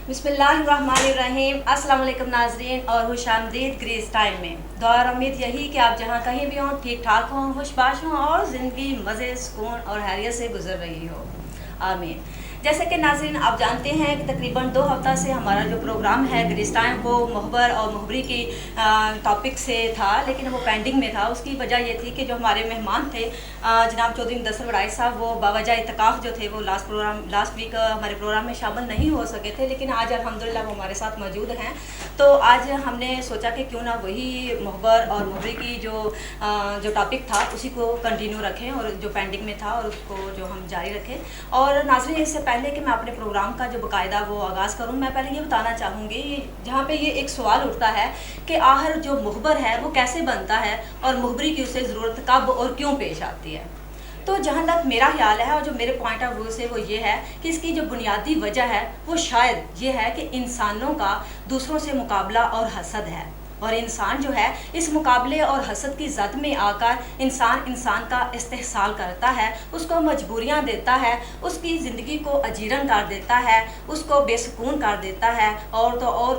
बिस्मिल्लाहिर्रहमानिर्रहीम। अस्सलाम वालेकुम नाजरीन और खुशामदीद ग्रेस टाइम में। दुआ और उम्मीद यही कि आप जहाँ कहीं भी हों ठीक ठाक हों, खुशबाश हों और ज़िंदगी मज़े सुकून और हैरियत से गुजर रही हो। आमीन। जैसे कि नाज़रीन आप जानते हैं कि तकरीबन 2 हफ्ता से हमारा जो प्रोग्राम है ग्रेस टाइम वो मुहब्बर और मुहब्बरी की टॉपिक से था, लेकिन वो पेंडिंग में था। उसकी वजह ये थी कि जो हमारे मेहमान थे जनाब चौधरी मुदस्सिर वड़ाई साहब, वो बावजह इत्तेकाफ़ जो थे वो लास्ट वीक हमारे प्रोग्राम में शामिल नहीं हो सके थे, लेकिन आज अल्हम्दुलिल्लाह वो हमारे साथ मौजूद हैं। तो आज हमने सोचा कि क्यों ना वही मुहब्बर और मुहब्बरी की जो टॉपिक था उसी को कंटिन्यू रखें और जो पेंडिंग में था और उसको जो हम जारी रखें। और नाज़रीन इससे पहले कि मैं अपने प्रोग्राम का जो बाकायदा वो आगाज़ करूं, मैं पहले ये बताना चाहूँगी जहाँ पे ये एक सवाल उठता है कि आखिर जो मुहब्बर है वो कैसे बनता है और मुहब्बरी की उसे ज़रूरत कब और क्यों पेश आती है। तो जहाँ तक मेरा ख्याल है और जो मेरे पॉइंट ऑफ व्यू से वो ये है कि इसकी जो बुनियादी वजह है वो शायद ये है कि इंसानों का दूसरों से मुकाबला और हसद है। और इंसान जो है इस मुकाबले और हसद की जद में आकर इंसान का इस्तेहसाल करता है, उसको मजबूरियां देता है, उसकी ज़िंदगी को अजीरन कर देता है, उसको बेसुकून कर देता है और तो और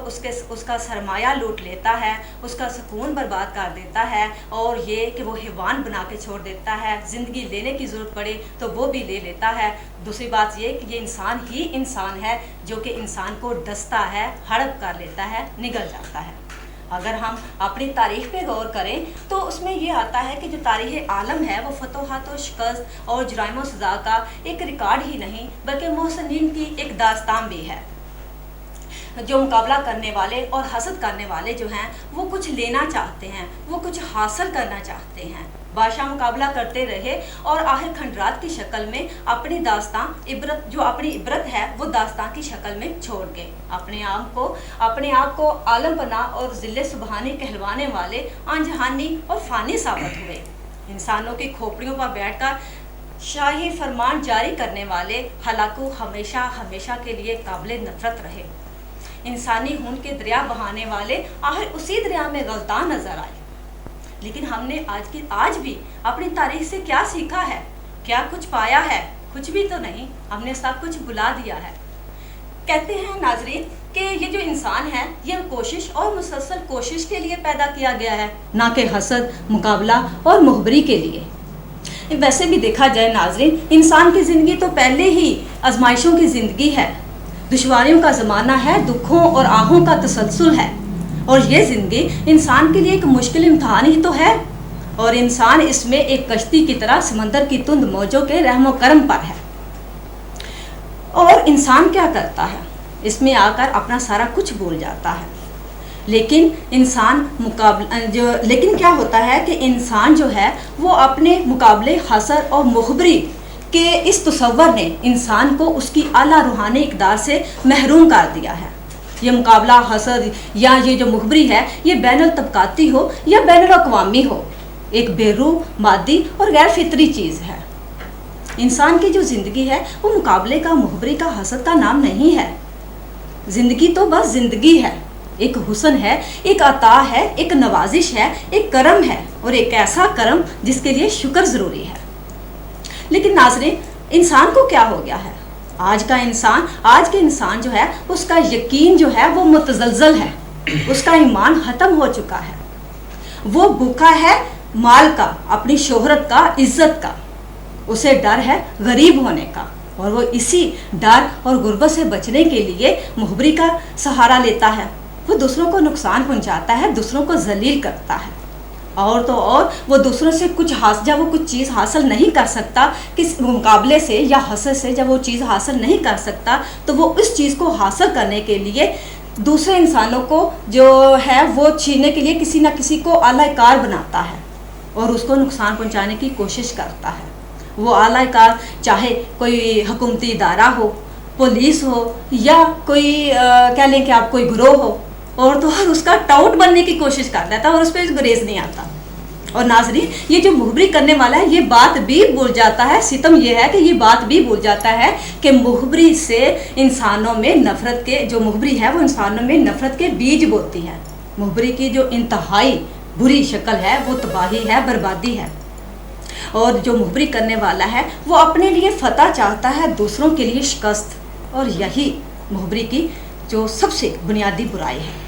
उसका सरमाया लूट लेता है, उसका सुकून बर्बाद कर देता है और ये कि वो हैवान बना के छोड़ देता है। ज़िंदगी लेने की ज़रूरत पड़े तो वो भी ले लेता है। दूसरी बात ये कि ये इंसान ही इंसान है जो कि इंसान को डसता है, हड़प कर लेता है, निगल जाता है। अगर हम अपनी तारीख़ पे गौर करें तो उसमें ये आता है कि जो तारीख़ आलम है वो फतोहात व शिकस्त और जुराइम व सज़ा का एक रिकॉर्ड ही नहीं बल्कि मोहसिनीन की एक दास्तान भी है। जो मुकाबला करने वाले और हसद करने वाले जो हैं वो कुछ लेना चाहते हैं, वो कुछ हासिल करना चाहते हैं। बादशाह मुकाबला करते रहे और आखिर खंडरात की शक्ल में अपनी अपनी इबरत है वो दास्तान की शक्ल में छोड़ के अपने आप को आलम बना और ज़िल्ले सुबहानी कहलवाने वाले अनजहानी और फ़ानी साबित हुए। इंसानों की खोपड़ियों पर बैठकर शाही फरमान जारी करने वाले हलाकू हमेशा हमेशा के लिए काबिल नफरत रहे। इंसानी खून के दरिया बहाने वाले आखिर उसी दरिया में गलतान नजर आए। लेकिन हमने आज भी अपनी तारीख से क्या सीखा है, क्या कुछ पाया है? कुछ भी तो नहीं, हमने सब कुछ भुला दिया है। कहते हैं नाजरीन कि ये जो इंसान है ये कोशिश और मुसलसल कोशिश के लिए पैदा किया गया है, ना कि हसद, मुकाबला और मुहब्बरी के लिए। वैसे भी देखा जाए नाजरीन, इंसान की ज़िंदगी तो पहले ही आजमाइशों की ज़िंदगी है, दुश्वारियों का ज़माना है, दुखों और आहों का तसलसल है और ये ज़िंदगी इंसान के लिए एक मुश्किल इम्तहान ही तो है। और इंसान इसमें एक कश्ती की तरह समंदर की तुंद मौजों के रहमो करम पर है। और इंसान क्या करता है, इसमें आकर अपना सारा कुछ भूल जाता है। लेकिन लेकिन क्या होता है कि इंसान जो है वो अपने मुकाबले हसद और मुहब्बरी के इस तसव्वुर ने इंसान को उसकी आला रूहानी इक़दार से महरूम कर दिया है। ये मुकाबला हसद या ये जो मुहब्बरी है ये बैनुल तबकाती हो या बैनुल अक़वामी हो, एक बेरूह, मादी और गैर फितरी चीज़ है। इंसान की जो ज़िंदगी है वो मुकाबले का, मुहब्बरी का, हसद का नाम नहीं है। ज़िंदगी तो बस ज़िंदगी है, एक हुस्न है, एक अता है, एक नवाजिश है, एक करम है और एक ऐसा करम जिसके लिए शुक्र ज़रूरी है। लेकिन नाज़रीन, इंसान को क्या हो गया है? आज के इंसान जो है उसका यकीन जो है वो मुतज़लज़ल है, उसका ईमान ख़त्म हो चुका है। वो भूखा है माल का, अपनी शोहरत का, इज़्ज़त का। उसे डर है गरीब होने का और वो इसी डर और गुर्बत से बचने के लिए मुहब्बरी का सहारा लेता है। वो दूसरों को नुकसान पहुंचाता है, दूसरों को जलील करता है और तो और वो दूसरों से जब वो कुछ चीज़ हासिल नहीं कर सकता, किस मुकाबले से या हसद से जब वो चीज़ हासिल नहीं कर सकता तो वो उस चीज़ को हासिल करने के लिए दूसरे इंसानों को जो है वो छीनने के लिए किसी न किसी को आलाकार बनाता है और उसको नुकसान पहुंचाने की कोशिश करता है। वो आलाकार चाहे कोई हुकूमती इदारा हो, पुलिस हो या कोई कह लें कि आप कोई गिरोह हो और तो हर उसका टाउट बनने की कोशिश कर देता है और उस पर गुरेज नहीं आता। और नाज़रीन, ये जो मुहब्बरी करने वाला है ये बात भी भूल जाता है, सितम ये है कि ये बात भी भूल जाता है कि मुहब्बरी से इंसानों में नफ़रत के जो मुहब्बरी है वो इंसानों में नफ़रत के बीज बोती है। मुहब्बरी की जो इंतहाई बुरी शक्ल है वो तबाही है, बर्बादी है। और जो मुहब्बरी करने वाला है वो अपने लिए फ़तह चाहता है, दूसरों के लिए शिकस्त। और यही मुहब्बरी की जो सबसे बुनियादी बुराई है।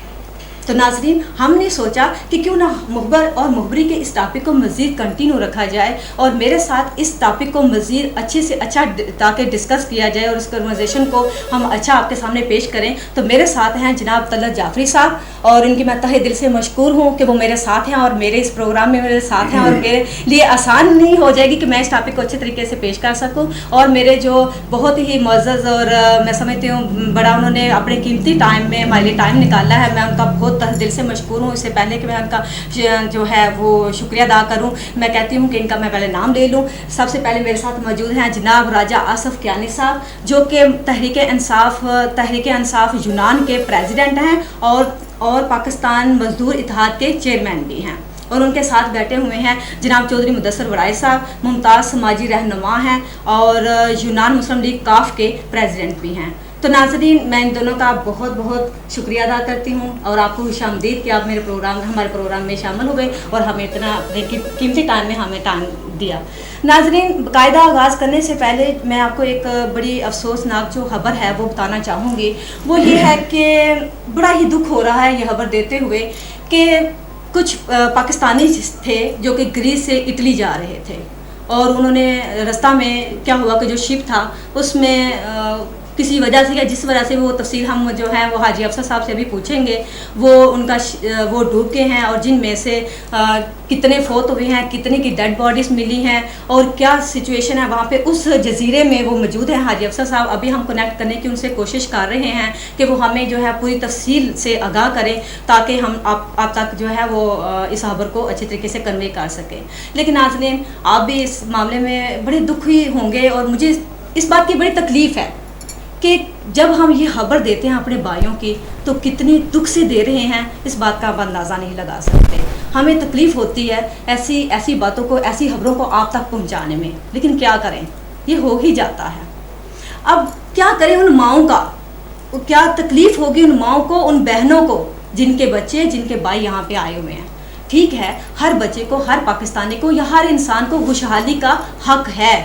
तो नाज़रीन, हमने सोचा कि क्यों ना मुखबर और मुखबरी के इस टॉपिक को मज़ीद कंटिन्यू रखा जाए और मेरे साथ इस टॉपिक को मज़ीद अच्छे से अच्छा ताकि डिस्कस किया जाए और इस कन्वर्सेशन को हम अच्छा आपके सामने पेश करें। तो मेरे साथ हैं जनाब तलत जाफरी साहब, और इनकी मैं तहे दिल से मशकूर हूँ कि वो मेरे साथ हैं और मेरे इस प्रोग्राम में मेरे साथ हैं, और मेरे लिए आसान नहीं हो जाएगी कि मैं इस टॉपिक को अच्छे तरीके से पेश कर सकूँ। और मेरे जो बहुत ही मुअज़्ज़ज़ और मैं समझती हूँ बड़ा उन्होंने अपने कीमती टाइम में हमारे लिए टाइम निकाला है, मैं उनका बहुत तहे दिल से मशकूर हूँ। इससे पहले कि मैं उनका जो है वो शुक्रिया अदा करूँ, मैं कहती हूँ कि इनका मैं पहले नाम ले लूँ। सबसे पहले मेरे साथ मौजूद हैं जनाब राजा आसफ कियानी साहब, जो कि तहरीक इंसाफ यूनान के प्रेसिडेंट हैं और पाकिस्तान मजदूर इत्तेहाद के चेयरमैन भी हैं। और उनके साथ बैठे हुए हैं जनाब चौधरी मुदस्सर वड़ाई साहब, मुमताज़ समाजी रहनुमा हैं और यूनान मुस्लिम लीग काफ के प्रेसिडेंट भी हैं। तो नाज़रीन, मैं इन दोनों का बहुत बहुत शुक्रिया अदा करती हूँ और आपको खुशामदीद कि आप हमारे प्रोग्राम में शामिल हो गए और हमें इतना कीमती टाइम में हमें टाइम दिया। नाज़रीन, बाकायदा आगाज़ करने से पहले मैं आपको एक बड़ी अफसोसनाक जो खबर है वो बताना चाहूँगी। वो ये है कि बड़ा ही दुख हो रहा है ये खबर देते हुए कि कुछ पाकिस्तानी थे जो कि ग्रीस से इटली जा रहे थे, और उन्होंने रास्ता में क्या हुआ कि जो शिप था उसमें किसी वजह से या जिस वजह से वो तफसील हम जो है वो हाजी अफसर साहब से भी पूछेंगे, वो डूब गए हैं और जिनमें से कितने फौत हुए हैं, कितने की डेड बॉडीज़ मिली हैं और क्या सिचुएशन है वहाँ पे उस जजीरे में वो मौजूद हैं। हाजी अफसर साहब अभी हम कनेक्ट करने की उनसे कोशिश कर रहे हैं कि वो हमें जो है पूरी तफसील से आगाह करें ताकि हम आप तक जो है वो इस खबर को अच्छे तरीके से कन्वे कर सकें। लेकिन नाज़रीन, आप भी इस मामले में बड़े दुखी होंगे और मुझे इस बात की बड़ी तकलीफ़ है कि जब हम ये खबर देते हैं अपने भाइयों की तो कितनी दुख से दे रहे हैं, इस बात का आप अंदाज़ा नहीं लगा सकते। हमें तकलीफ़ होती है ऐसी बातों को, ऐसी खबरों को आप तक पहुंचाने में, लेकिन क्या करें, ये हो ही जाता है। अब क्या करें उन माओं का, क्या तकलीफ़ होगी उन माओं को, उन बहनों को जिनके बच्चे, जिनके भाई यहाँ पे आए हुए हैं। ठीक है, हर बच्चे को, हर पाकिस्तानी को या हर इंसान को खुशहाली का हक है,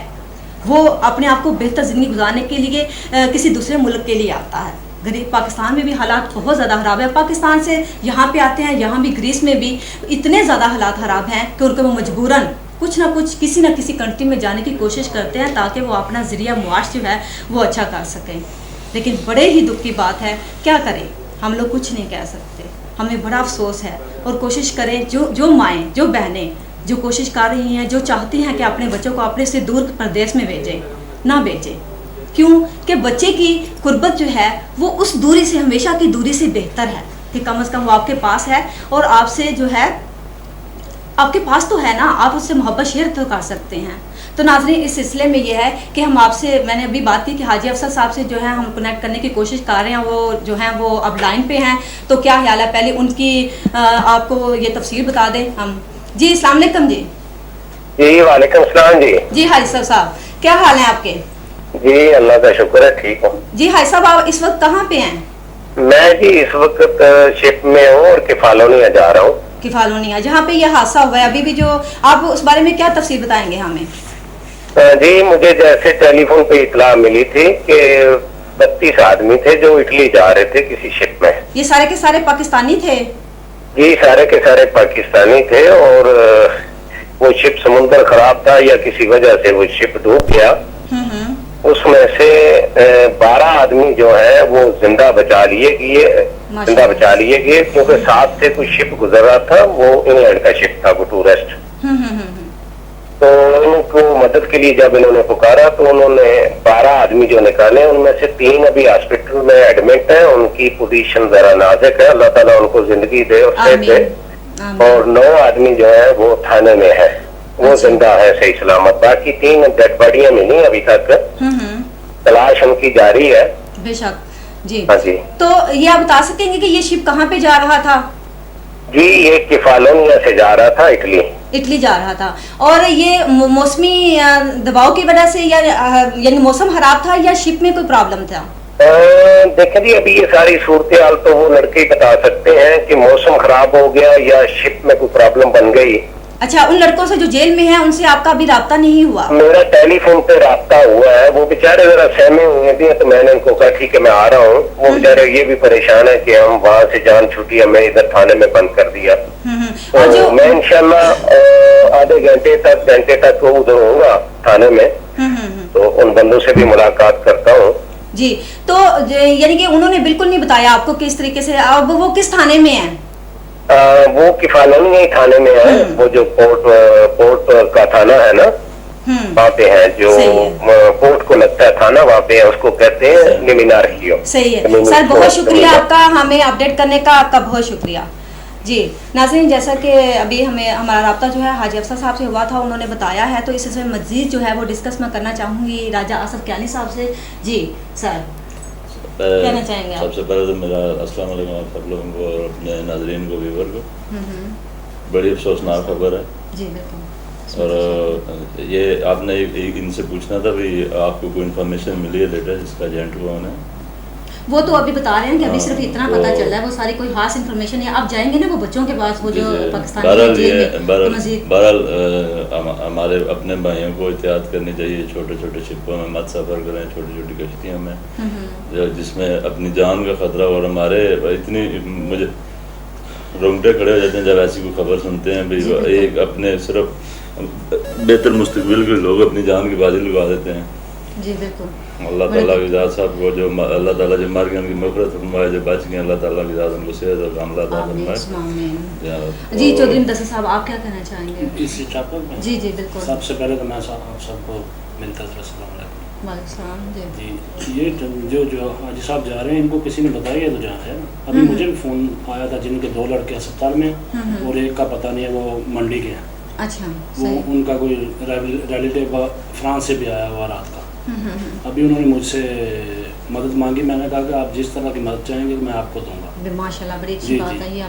वो अपने आप को बेहतर ज़िंदगी गुजारने के लिए किसी दूसरे मुल्क के लिए आता है। गरीब पाकिस्तान में भी हालात बहुत ज़्यादा ख़राब है, पाकिस्तान से यहाँ पे आते हैं, यहाँ भी ग्रीस में भी इतने ज़्यादा हालात ख़राब हैं कि उनको वो मजबूरन कुछ ना कुछ किसी न किसी कंट्री में जाने की कोशिश करते हैं ताकि वो अपना ज़रिया मुआश जो है वो अच्छा कर सकें। लेकिन बड़े ही दुख की बात है, क्या करें, हम लोग कुछ नहीं कह सकते। हमें बड़ा अफसोस है और कोशिश करें, जो माएँ, जो बहनें जो कोशिश कर रही हैं, जो चाहती हैं कि अपने बच्चों को अपने से दूर प्रदेश में भेजें, ना भेजें। क्यों कि बच्चे की कुर्बत जो है वो उस दूरी से, हमेशा की दूरी से बेहतर है कि कम से कम वो आपके पास है और आपसे जो है, आपके पास तो है ना, आप उससे मोहब्बत शेयर तो कर सकते हैं। तो नाज़रीन, इस सिलसिले में ये है कि हम आपसे, मैंने अभी बात की कि हाजी अफसर साहब से जो है हम कनेक्ट करने की कोशिश कर रहे हैं, वो जो हैं वो अब लाइन पे हैं। तो क्या ख्याल है, पहले उनकी आपको ये तफसील बता दें हम। जी, अस्सलाम वालेकुम जी। जी वालेकुम सलाम जी। जी हाजी साहब, क्या हाल है आपके? जी अल्लाह का शुक्र है, ठीक हूँ। जी हाजी साहब, आप इस वक्त कहाँ पे हैं? मैं जी इस वक्त शिप में हूँ और किफालोनिया जा रहा हूँ। किफालोनिया, जहाँ पे ये हादसा हुआ है अभी भी, जो आप उस बारे में क्या तफसील बताएंगे हमें? जी, मुझे जैसे टेलीफोन पे इतला मिली थी कि 32 आदमी थे जो इटली जा रहे थे किसी शिप में। ये सारे के सारे पाकिस्तानी थे? जी, सारे के सारे पाकिस्तानी थे और वो शिप समुद्र खराब था या किसी वजह से वो शिप डूब गया। उसमें से 12 आदमी जो है वो जिंदा बचा लिए गए क्योंकि साथ से कुछ शिप गुजर रहा था, वो इंग्लैंड का शिप था, वो टूरिस्ट। तो उनको मदद के लिए जब इन्होंने पुकारा तो उन्होंने 12 आदमी जो निकाले, उनमें से 3 अभी हॉस्पिटल में एडमिट हैं, उनकी पोजीशन जरा नाजुक है, अल्लाह ताला उनको जिंदगी दे और सेहत दे। और 9 आदमी जो है वो थाने में है, वो जिंदा है सही सलामत। बाकी 3 डेड बॉडियां मिली अभी तक, तलाश उनकी जारी है। बेशक जी। हाँ जी। तो ये आप बता सकेंगे कि ये शिप कहाँ पे जा रहा था? जी, ये किफालोनिया से जा रहा था, इटली जा रहा था। और ये मौसमी दबाव की वजह से या यानी मौसम खराब था या शिप में कोई प्रॉब्लम था? देखें जी, अभी ये सारी सूरत हाल तो वो लड़के ही बता सकते हैं कि मौसम खराब हो गया या शिप में कोई प्रॉब्लम बन गई। अच्छा, उन लड़कों से जो जेल में हैं उनसे आपका अभी राब्ता नहीं हुआ? मेरा टेलीफोन पे राब्ता हुआ है, वो बेचारे जरा सहमे हुए थे, तो मैंने उनको कहा ठीक है मैं आ रहा हूँ। वो बेचारे ये भी परेशान है कि हम वहाँ से जान छूटी, हमें इधर थाने में बंद कर दिया। और जो मैं इंशाल्लाह आधे घंटे तक उधर होऊंगा थाने में, तो उन बंदों से भी मुलाकात करता हूँ। जी, तो यानी कि उन्होंने बिल्कुल नहीं बताया आपको किस तरीके से, अब वो किस थाने में है? वो किफालनी थाने में है, वो जो पोर्ट का थाना है ना, वहाँ पे है, जो पोर्ट को लगता है थाना, वहाँ पे है, उसको कहते हैं निमिनार्कियो। सही है सर, बहुत शुक्रिया आपका हमें अपडेट करने का, आपका बहुत शुक्रिया। जी नाज़रीन, जैसा कि अभी हमें हमारा राब्ता जो है हाजी अफसर साहब से हुआ था, उन्होंने बताया है, तो इस सिलसिले में मज़ीद जो है वो डिस्कस मैं करना चाहूँगी राजा असद कियानी साहब से। जी सर, कहना चाहेंगे आप? सबसे पहले तो मेरा अस्सलाम वालेकुम आप सब लोगों को और अपने नाज़रीन को, व्यूअर को। बड़ी अफसोसनाक खबर है। जी बिल्कुल। और ये आपने इनसे पूछना था भी आपको कोई इन्फॉर्मेशन मिली है लेटेस्ट, इसका एजेंट कौन है? वो तो अभी बता रहे हैं कि अभी सिर्फ इतना पता चल रहा है, वो सारी कोई खास इन्फॉर्मेशन है। आप जाएंगे ना वो बच्चों के पास, वो जो पाकिस्तानी बहरहाल हमारे अपने भाइयों को एहतियात करनी चाहिए, छोटे छोटे शिपों में मत सफ़र करें, छोटी छोटी कश्तियों में जिसमें अपनी जान का खतरा। और हमारे इतनी मुझे रोंगटे खड़े हो जाते हैं जब ऐसी कोई खबर सुनते हैं भाई, एक अपने सिर्फ बेहतर मुस्तकबिल के लोग अपनी जान की बाजी लगा देते हैं। जी बिल्कुल। अल्लाह ताला की ज़ात साहब को जो अल्लाह ताला जो मर गए उनकी मग़फ़िरत फरमाए, जो बच गए अल्लाह ताला की ज़ात उनको सेहत और कामयाबी अता फरमाए। जी चौधरी मुदस्सिर साहब, आप क्या कहना चाहेंगे इसी टॉपिक में? जी जी बिल्कुल। सबसे पहले तो मैं आप सबको मिलता जी, ये जो हाजी साहब जा रहे हैं इनको किसी ने बताया तो जहाँ है ना, अभी मुझे भी फ़ोन आया था जिनके 2 लड़के अस्पताल में और एक का पता नहीं है वो मंडी के हैं। अच्छा, वो उनका कोई रिलेटिव फ्रांस से भी आया हुआ रात का। अभी उन्होंने मुझसे मदद मांगी, मैंने कहा कि आप जिस तरह की मदद चाहेंगे मैं आपको दूंगा। माशाल्लाह, बड़ी अच्छी बात है ये।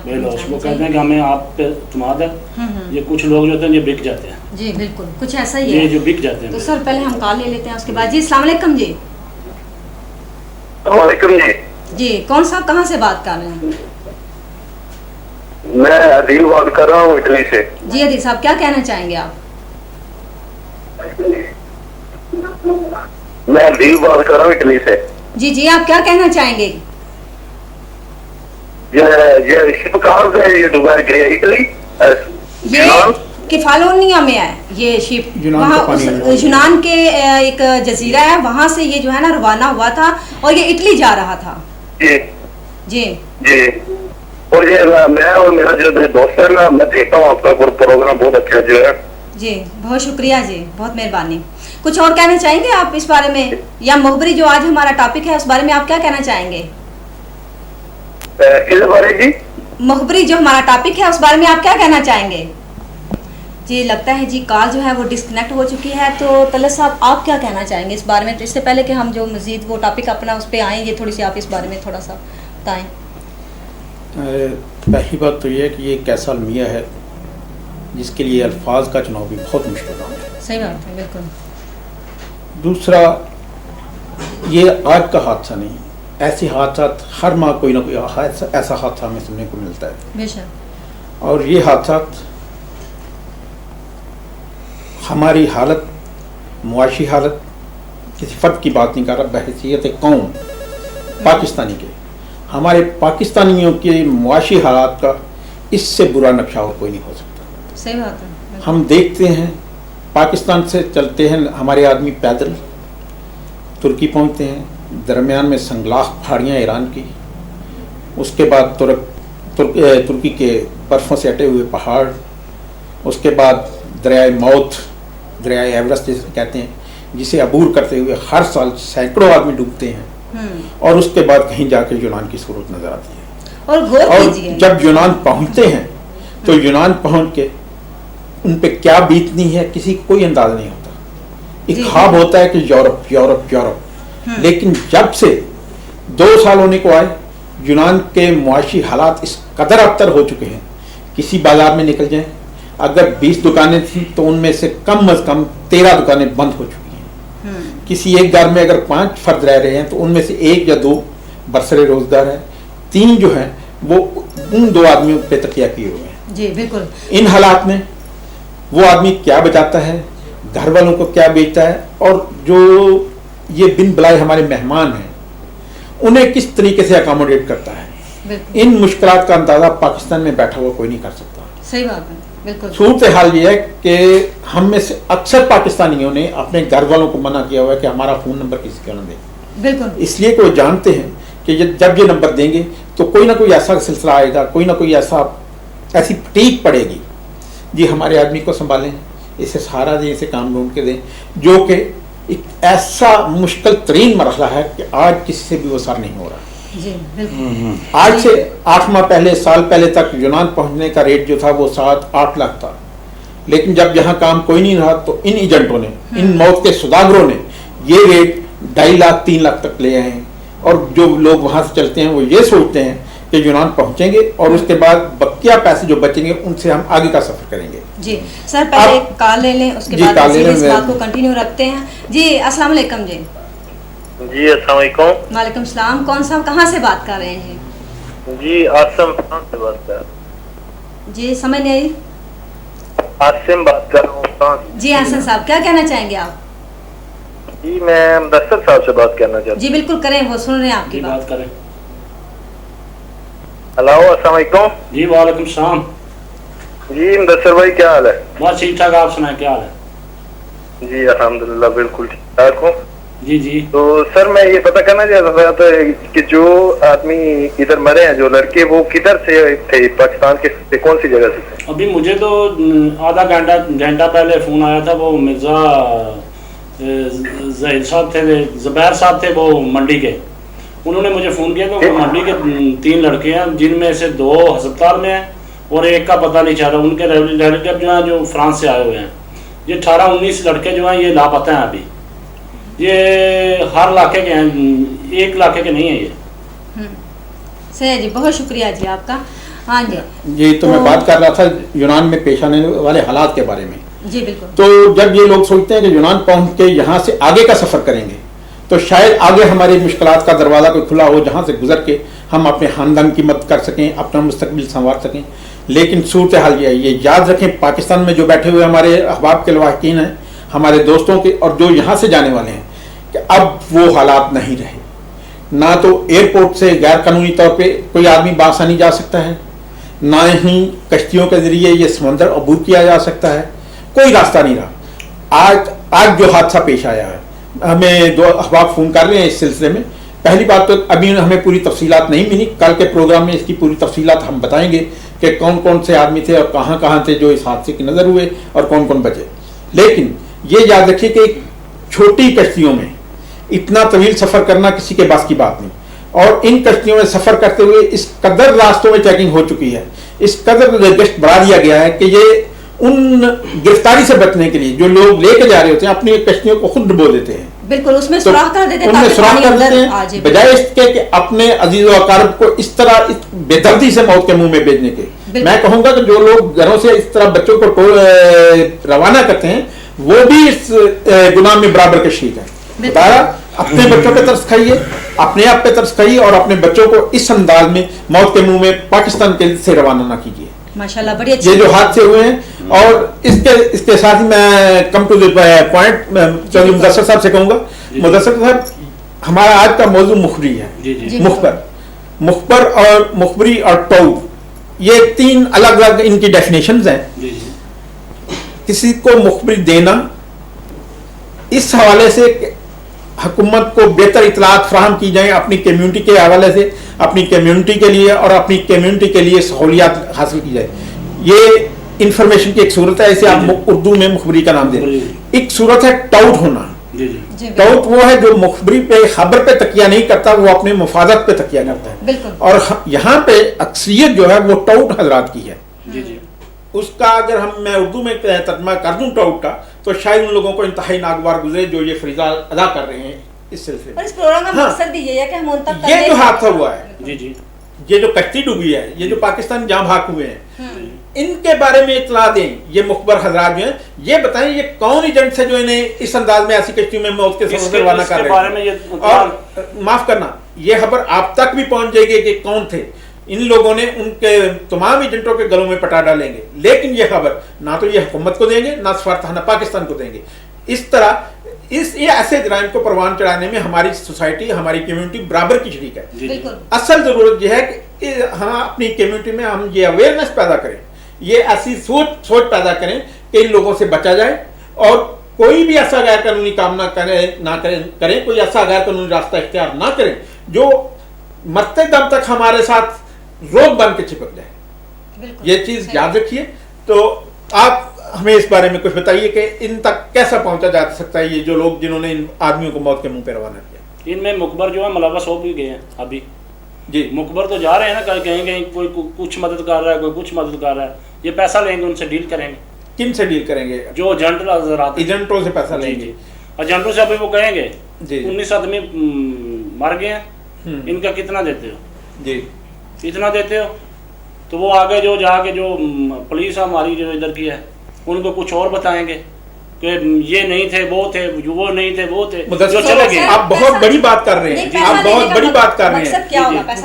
वो कहते हैं कि हमें आप पे तुमाद है। ये कुछ लोग जो होते हैं ये बिक जाते हैं। जी बिल्कुल, कुछ ऐसा ही है, ये जो बिक जाते हैं। तो सर पहले हम कॉल ले लेते हैं, उसके बाद। जी अस्सलाम वालेकुम। जी वालेकुम जी। जी कौन साहब, कहाँ से बात कर रहे हैं? मैं अदील बात कर रहा हूँ इटली से। जी अदील साहब, क्या कहना चाहेंगे आप? मैं अदील बात कर रहा हूँ इटली से। जी जी, आप क्या कहना चाहेंगे? ये शिप कहाँ से ये दुबई गया? इटली? ये किफालोनिया में है ये शिप, वहाँ यूनान के एक जजीरा है, वहाँ से ये जो है ना रवाना हुआ था और ये इटली जा रहा था। जी जी जी। और ये मैं और मेरा जो दोस्त है ना, मैं देखता हूँ आपका प्रोग्राम बहुत अच्छा जो है। जी बहुत शुक्रिया जी, बहुत मेहरबानी। कुछ और कहना चाहेंगे आप इस बारे में, या मुखबरी जो आज हमारा टॉपिक है उस बारे में आप क्या कहना चाहेंगे? किस बारे जी? मुखबरी जो हमारा टॉपिक है उस बारे में आप क्या कहना चाहेंगे? जी लगता है जी कॉल जो है वो डिस्कनेक्ट हो चुकी है, तो तलत साहब आप क्या कहना चाहेंगे इस बारे में? तो इससे पहले कि हम जो मज़ीद वो टॉपिक अपना उस पर आएंगे, थोड़ी सी आप इस बारे में थोड़ा सा बताएं। पहली बात तो ये है कि ये एक ऐसा अलमिया है जिसके लिए अल्फाज का चुनाव भी बहुत मुश्किल काम है। सही बात है, बिल्कुल। दूसरा, ये आज का हादसा नहीं, ऐसे हादसा हर माह कोई ना कोई ऐसा हादसा हमें सुनने को मिलता है बेशक। और ये हादसा हमारी हालत, मुआशी हालत, किसी फ़र्द की बात नहीं कर रहा, बहैसियत कौम पाकिस्तानी के, हमारे पाकिस्तानियों के मुआशी हालात का इससे बुरा नक्शा और कोई नहीं हो सकता। सही बात है। हम देखते हैं पाकिस्तान से चलते हैं हमारे आदमी पैदल तुर्की पहुंचते हैं, दरमियान में संगलाख पहाड़ियाँ ईरान की, उसके बाद तुर्की के बर्फ़ों से अटे हुए पहाड़, उसके बाद दरियाए मौत, दरियाए एवरेस्ट जिसे कहते हैं, जिसे अबूर करते हुए हर साल सैकड़ों आदमी डूबते हैं, और उसके बाद कहीं जाके यूनान की सूरत नजर आती है। और जब यूनान पहुंचते हैं तो यूनान पहुंच के उन पे क्या बीतनी है किसी को कोई अंदाजा नहीं होता। एक ख्वाब होता है कि यूरोप यूरोप यूरोप, लेकिन जब से 2 साल होने को आए, यूनान के मुआशी हालात इस कदर अबतर हो चुके हैं, किसी बाजार में निकल जाएं, अगर 20 दुकानें थी तो उनमें से कम अज कम 13 दुकानें बंद हो चुकी हैं। किसी एक घर में अगर 5 फर्द रह रहे हैं तो उनमें से 1 या 2 बरसरे रोजगार है, 3 जो हैं वो उन 2 आदमियों पे तकिया किए हुए हैं। जी बिल्कुल। इन हालात में वो आदमी क्या बचाता है, घर वालों को क्या बेचता है, और जो ये बिन बुलाए हमारे मेहमान हैं उन्हें किस तरीके से अकोमोडेट करता है, इन मुश्किलात का अंदाजा पाकिस्तान में बैठा हुआ कोई नहीं कर सकता। सही बात है, बिल्कुल। सूरत हाल ये है कि हम में से अक्सर पाकिस्तानियों ने अपने घर वालों को मना किया हुआ है कि हमारा फ़ोन नंबर किसी को न दें, बिल्कुल, इसलिए कि वो जानते हैं कि जब ये नंबर देंगे तो कोई ना कोई ऐसा सिलसिला आएगा, कोई ना कोई ऐसी फटीक पड़ेगी, जी हमारे आदमी को संभालें, इसे सहारा दें, इसे काम ढूंढ के दें, जो कि एक ऐसा मुश्किल तरीन मरहला है कि आज किसी से भी वो सर नहीं हो रहा। जी बिल्कुल। आज से 8 माह पहले, साल पहले तक यूनान पहुंचने का रेट जो था वो 7-8 लाख था, लेकिन जब यहाँ काम कोई नहीं रहा तो इन एजेंटों ने, इन मौत के सौदागरों ने ये रेट 2.5 लाख 3 लाख तक ले आए हैं। और जो लोग वहाँ से चलते हैं वो ये सोचते हैं कि यूनान पहुंचेंगे और उसके बाद बकिया पैसे जो बचेंगे उनसे हम आगे का सफर करेंगे। जी सर, पहले एक कॉल ले लें, उसके बाद इस बात को कंटिन्यू रखते हैं। जी अस्सलाम वालेकुम। जी अस्सलाम वालेकुम। वालेकुम सलाम। कौन सा, कहाँ से बात कर रहे हैं जी? जी आसिम फ्रांस से बात कर। जी समझ नहीं आई। आसिम बात कर रहा हूँ फ्रांस। जी आसिम साहब, क्या कहना चाहेंगे आप? जी मैं मुदस्सिर साहब से बात करना चाहता हूँ। जी बिल्कुल करें, वो सुन रहे हैं आपकी बात। करें। हेलो अस्सलाम वालेकुम। जी वालेकुम सलाम। जी मुदस्सिर भाई क्या हाल है? बहुत ठीक ठाक, आप सुनाए क्या हाल है? जी अल्हम्दुलिल्लाह बिल्कुल ठीक ठाक हूँ। जी जी। तो सर मैं ये पता करना चाहता था कि जो आदमी इधर मरे हैं, जो लड़के, वो किधर से थे, पाकिस्तान के कौन सी जगह से थे? अभी मुझे तो आधा घंटा पहले फोन आया था, वो मिर्जा ज़हीर साहब थे, ज़ुबैर साहब थे, वो मंडी के। उन्होंने मुझे फ़ोन किया कि वो मंडी के 3 लड़के हैं, जिनमें से 2 अस्पताल में हैं और एक का पता नहीं चल रहा। उनके रिलेटिव जो हैं जो फ्रांस से आए हुए हैं। ये 18-19 लड़के जो हैं ये लापता हैं अभी। ये हर इलाके के हैं, एक इलाके के नहीं है ये। सही है जी, बहुत शुक्रिया जी आपका। हाँ जी जी, तो मैं बात कर रहा था यूनान में पेश आने वाले हालात के बारे में। जी बिल्कुल। तो जब ये लोग सोचते हैं कि यूनान पहुंच के यहाँ से आगे का सफ़र करेंगे तो शायद आगे हमारी मुश्किलात का दरवाज़ा कोई खुला हो, जहाँ से गुजर के हम अपने ख़ानदान की मदद कर सकें, अपना मुस्तकबिल संवार सकें। लेकिन सूरत हाल ये याद रखें, पाकिस्तान में जो बैठे हुए हमारे अहबाब के लवाहिकीन हैं, हमारे दोस्तों के, और जो यहाँ से जाने वाले हैं, कि अब वो हालात नहीं रहे। ना तो एयरपोर्ट से गैर कानूनी तौर पे कोई आदमी बासानी जा सकता है, ना ही कश्तियों के ज़रिए ये समंदर अबूर किया जा सकता है, कोई रास्ता नहीं रहा। आज जो हादसा पेश आया है, हमें 2 अहबाब फ़ोन कर रहे हैं इस सिलसिले में। पहली बात तो अभी हमें पूरी तफसीलात नहीं मिली, कल के प्रोग्राम में इसकी पूरी तफसीलात हम बताएंगे कि कौन कौन से आदमी थे और कहाँ कहाँ थे जो इस हादसे की नज़र हुए और कौन कौन बचे। लेकिन ये याद रखिए कि छोटी कश्तियों में इतना तवील सफ़र करना किसी के बस की बात नहीं, और इन कश्तियों में सफ़र करते हुए इस कदर रास्तों में चेकिंग हो चुकी है, इस कदर गश्त बढ़ा दिया गया है कि ये उन गिरफ्तारी से बचने के लिए जो लोग लेके जा रहे होते हैं अपनी कश्तियों को खुद डुबो देते हैं। बिल्कुल, उसमें सुराख कर देते हैं, बजाय इसके कि अपने अजीज व अकारब को इस तरह बेदर्दी से मौत के मुंह में भेजने के। मैं कहूंगा कि जो लोग घरों से इस तरह बच्चों को रवाना करते हैं वो भी इस गुनाह में बराबर के शरीक है। बताया, अपने बच्चों पे तरस खाइए, अपने आप पे तरस खाइए और अपने बच्चों को इस अंदाज में मौत के मुंह में पाकिस्तान के से रवाना ना कीजिए। माशाल्लाह, बड़ी अच्छी ये जो हादसे हुए हैं। और इसके साथ ही मैं come to the point Chaudhry Mudassir साहब से कहूँगा, मुदस्सिर साहब हमारा आज का मौजूद मुखबरी है। मुखबर और मुखबरी और टऊ, ये 3 अलग अलग इनकी डेफिनेशंस हैं। किसी को मुखबरी देना इस हवाले से हुकूमत को बेहतर इतलात फराहम की जाए अपनी कम्यूनिटी के हवाले से, अपनी कम्यूनिटी के लिए और अपनी कम्यूनिटी के लिए सहूलियात हासिल की जाए। ये इंफॉर्मेशन की एक सूरत है, इसे आप उर्दू में मुखबरी का नाम दें। एक सूरत है टाउट होना। टाउट वो है जो मुखबरी पे, खबर पे तकिया नहीं करता, वो अपने मुफादत पे तकिया करता है। और यहाँ पे अक्सरियत जो है वो टाउट हजरात की है। उसका अगर मैं उर्दू में तर्जुमा कर दूं टाउट का, तो शायद उन लोगों को इंतहाई नागवार गुजरे जो ये फरीजा अदा कर रहे हैं इस सिलसिले में। इस प्रोग्राम का मकसद भी ये है कि हम उन तक ये जो हादसा हुआ है, ये जो कश्ती डूबी है, ये जो पाकिस्तान जहां भाग हुए हैं, इनके बारे में इतला दें। ये मुखबर हजरात जो हैं, ये बताएं ये कौन एजेंट है जो इन्हें इस अंदाज में ऐसी कश्ती में मौत के सफर रवाना कर रहे हैं। और माफ करना, ये खबर आप तक भी पहुंच जाएगी कि कौन थे। इन लोगों ने उनके तमाम एजेंटों के गलों में पटा डालेंगे। लेकिन ये खबर ना तो ये हुकूमत को देंगे ना सफारतखाना पाकिस्तान को देंगे। इस तरह ये ऐसे जराइम को परवान चढ़ाने में हमारी सोसाइटी, हमारी कम्युनिटी बराबर की शरीक है। असल जरूरत यह है कि हम अपनी कम्युनिटी में हम ये अवेयरनेस पैदा करें, ये ऐसी सोच पैदा करें कि इन लोगों से बचा जाए और कोई भी ऐसा गैर कानूनी काम ना करें, कोई ऐसा गैर कानूनी रास्ता इख्तियार ना करें जो मरते दम तक हमारे साथ रोग बन के चिपक जाए। ये चीज याद रखिए। तो आप हमें इस बारे में कुछ बताइए कि इन तक कैसा पहुंचा जा सकता है, ये जो लोग जिन्होंने इन आदमियों को मौत के मुंह पे रवाना किया। इनमें मुखबर जो है मुलव्वस हो भी गए हैं अभी जी। मुखबर तो जा रहे हैं ना, कहीं कहीं कोई कुछ मदद कर रहा है, कोई कुछ मदद कर रहा है। ये पैसा लेंगे, उनसे डील करेंगे। किन से डील करेंगे? जो एजेंट नजर आते हैं, एजेंटों से पैसा लेंगे। एजेंटों से अभी वो कहेंगे जी 19 आदमी मर गए हैं, इनका कितना देते हो जी, इतना देते हो। तो वो आगे जो जाके जो पुलिस हमारी जो इधर की है उनको कुछ और बताएंगे कि ये नहीं थे वो थे, वो नहीं थे वो थे, जो चले गए। आप बहुत बड़ी बात कर रहे हैं, आप बहुत बड़ी बात कर रहे हैं।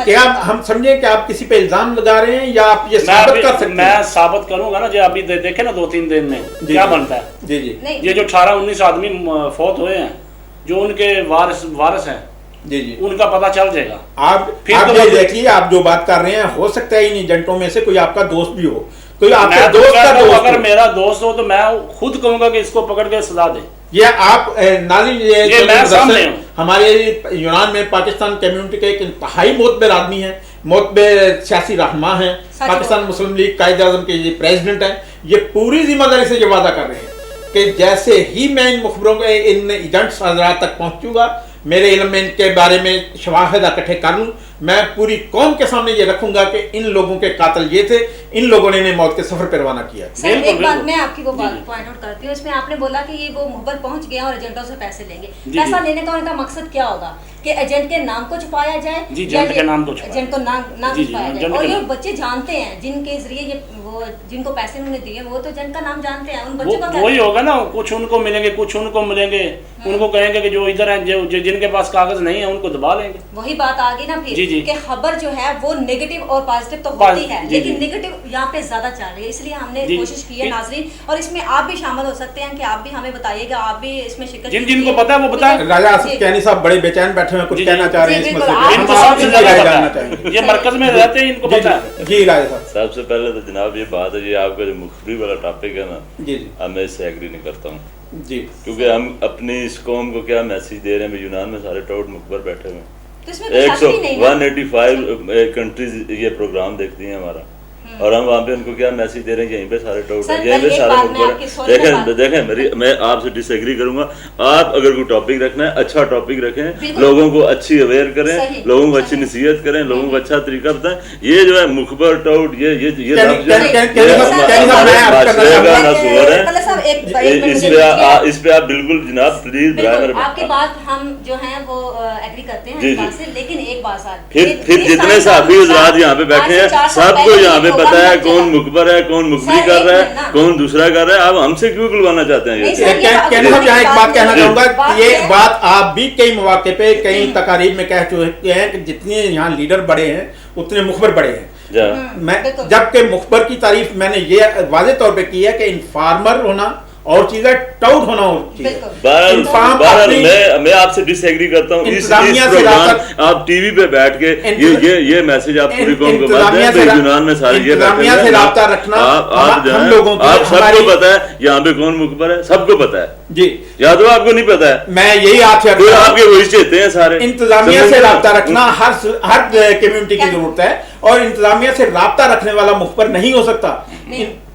क्या हम समझे कि आप किसी पे इल्जाम लगा रहे हैं या आप ये साबित कर सकते हैं? मैं साबित करूंगा ना, जो अभी देखे ना 2-3 दिन में क्या बनता है। जी जी, ये जो 18-19 आदमी फौत हुए हैं, जो उनके वारिस हैं जी जी, उनका पता चल जाएगा। आप ये देखिए, आप जो बात कर रहे हैं, हो सकता है इन एजेंटों में से कोई आपका दोस्त भी हो, कोई आपका दोस्त का दोस्त। अगर मेरा दोस्त हो तो मैं खुद कहूंगा कि इसको पकड़ के सजा दे। ये आप नाज़रीन हमारे यूनान में पाकिस्तान कम्युनिटी के एक इंतहाई मोतबर आदमी है, मोतबर सियासी रहनुमा है, पाकिस्तान मुस्लिम लीग कायदे आज़म के ये प्रेसिडेंट हैं। ये पूरी जिम्मेदारी से ये वादा कर रहे हैं कि जैसे ही मैं इन मुखबरों के इन एजेंट्स हज़रात तक पहुंचूंगा, मेरे इल्म में इनके बारे में शवाहिद इकट्ठे कर लूँ, मैं पूरी कौम के सामने ये रखूंगा कि इन लोगों के कातिल ये थे, इन लोगों ने इन्हें मौत के सफर पर रवाना किया। सर एक बात मैं आपकी वो बात पॉइंट आउट करती हूँ। इसमें आपने बोला कि ये वो मुखबर पहुंच गया और एजेंटों से पैसे लेंगे। पैसा लेने का उनका मकसद क्या होगा कि एजेंट के नाम को छुपाया जाए, एजेंट के नाम को एजेंट को नाम छुपाया जाए। और ये बच्चे जानते हैं जिनके जरिए ये वो जिनको पैसे उन्होंने दिए, वो तो एजेंट का नाम जानते हैं। उन बच्चों का वही होगा ना, कुछ उनको मिलेंगे, कुछ उनको मिलेंगे। उनको कहेंगे कि जो इधर है, जो जिनके पास कागज नहीं है उनको दबा लेंगे। वही बात आ गई ना फिर कि खबर जो है वो नेगेटिव और पॉजिटिव तो होती है, लेकिन नेगेटिव यहाँ पे ज्यादा चल रही है। इसलिए हमने कोशिश की है नाज़रीन, और इसमें आप भी शामिल हो सकते हैं कि आप भी हमें बताइएगा, आप भी इसमें शिरकत जिनको पता है वो बताएं। राजा आसिफ कैनी साहब बड़े बेचैन बैठे हैं, कुछ कहना चाह रहे हैं इस मसले पे? ये मरकज में रहते हैं, इनको पता है। जी राजा साहब, सबसे पहले तो जनाब ये बात है, ये आपका जो मुखबरी वाला टॉपिक है ना, जी जी, मैं इससे एग्री नहीं करता हूँ जी, क्योंकि हम अपनी इस कौम को क्या मैसेज दे रहे हैं। यूनान में सारे टाउट मुखबर बैठे हुए हैं, तो इसमें कोई शक ही नहीं है। 185 कंट्रीज ये प्रोग्राम देखती हैं हमारा, और हम वहाँ पे उनको क्या मैसेज दे रहे हैं, यहीं पे सारे टाउट हैं, यहीं पे सारे मुखबर। देखें मैं आपसे डिसएग्री करूंगा। आप अगर कोई टॉपिक रखना है, अच्छा टॉपिक रखें, लोगों को अच्छी अवेयर करें, लोगों को अच्छी नसीहत करें, लोगों को अच्छा तरीका बताएं। ये जो है मुखबर टाउट, ये इस पे आप बिल्कुल जनाब प्लीज आपकी बात हम जो है वो एग्री करते हैं, लेकिन एक बात सर, फिर जितने साथी हज़रात यहाँ पे बैठे हैं सबको यहाँ पे पता है कौन मुखबर है, कौन मुखबरी कर रहा है, कौन दूसरा कर रहा है। आप हमसे क्यों बुलवाना चाहते हैं? एक बात कहना चाहूंगा, ये बात आप भी कई मौके पे कई तकारीब में कह चुके हैं कि जितने यहाँ लीडर बड़े हैं उतने मुखबर बड़े हैं। मैं जबकि मुखबर की तारीफ मैंने ये वाज़े तौर पे की है कि इन्फॉर्मर होना और चीजें टाउट होना मैं आपसे डिसएग्री करता हूँ। इस प्रोग्राम आप टीवी पे बैठ के ये मैसेज आप पूरी कौम को यूनान में सारे ये से राब्ता रखना, आप सबको पता है यहाँ पे कौन मुखबर है, सबको पता है जी। या तो आपको नहीं पता है, मैं यही आपसे आपके वही चाहते हैं सारे। इंतजामिया से राब्ता रखना हर कम्युनिटी की जरूरत है, और इंतजामिया से राब्ता रखने वाला मुखबर नहीं हो सकता।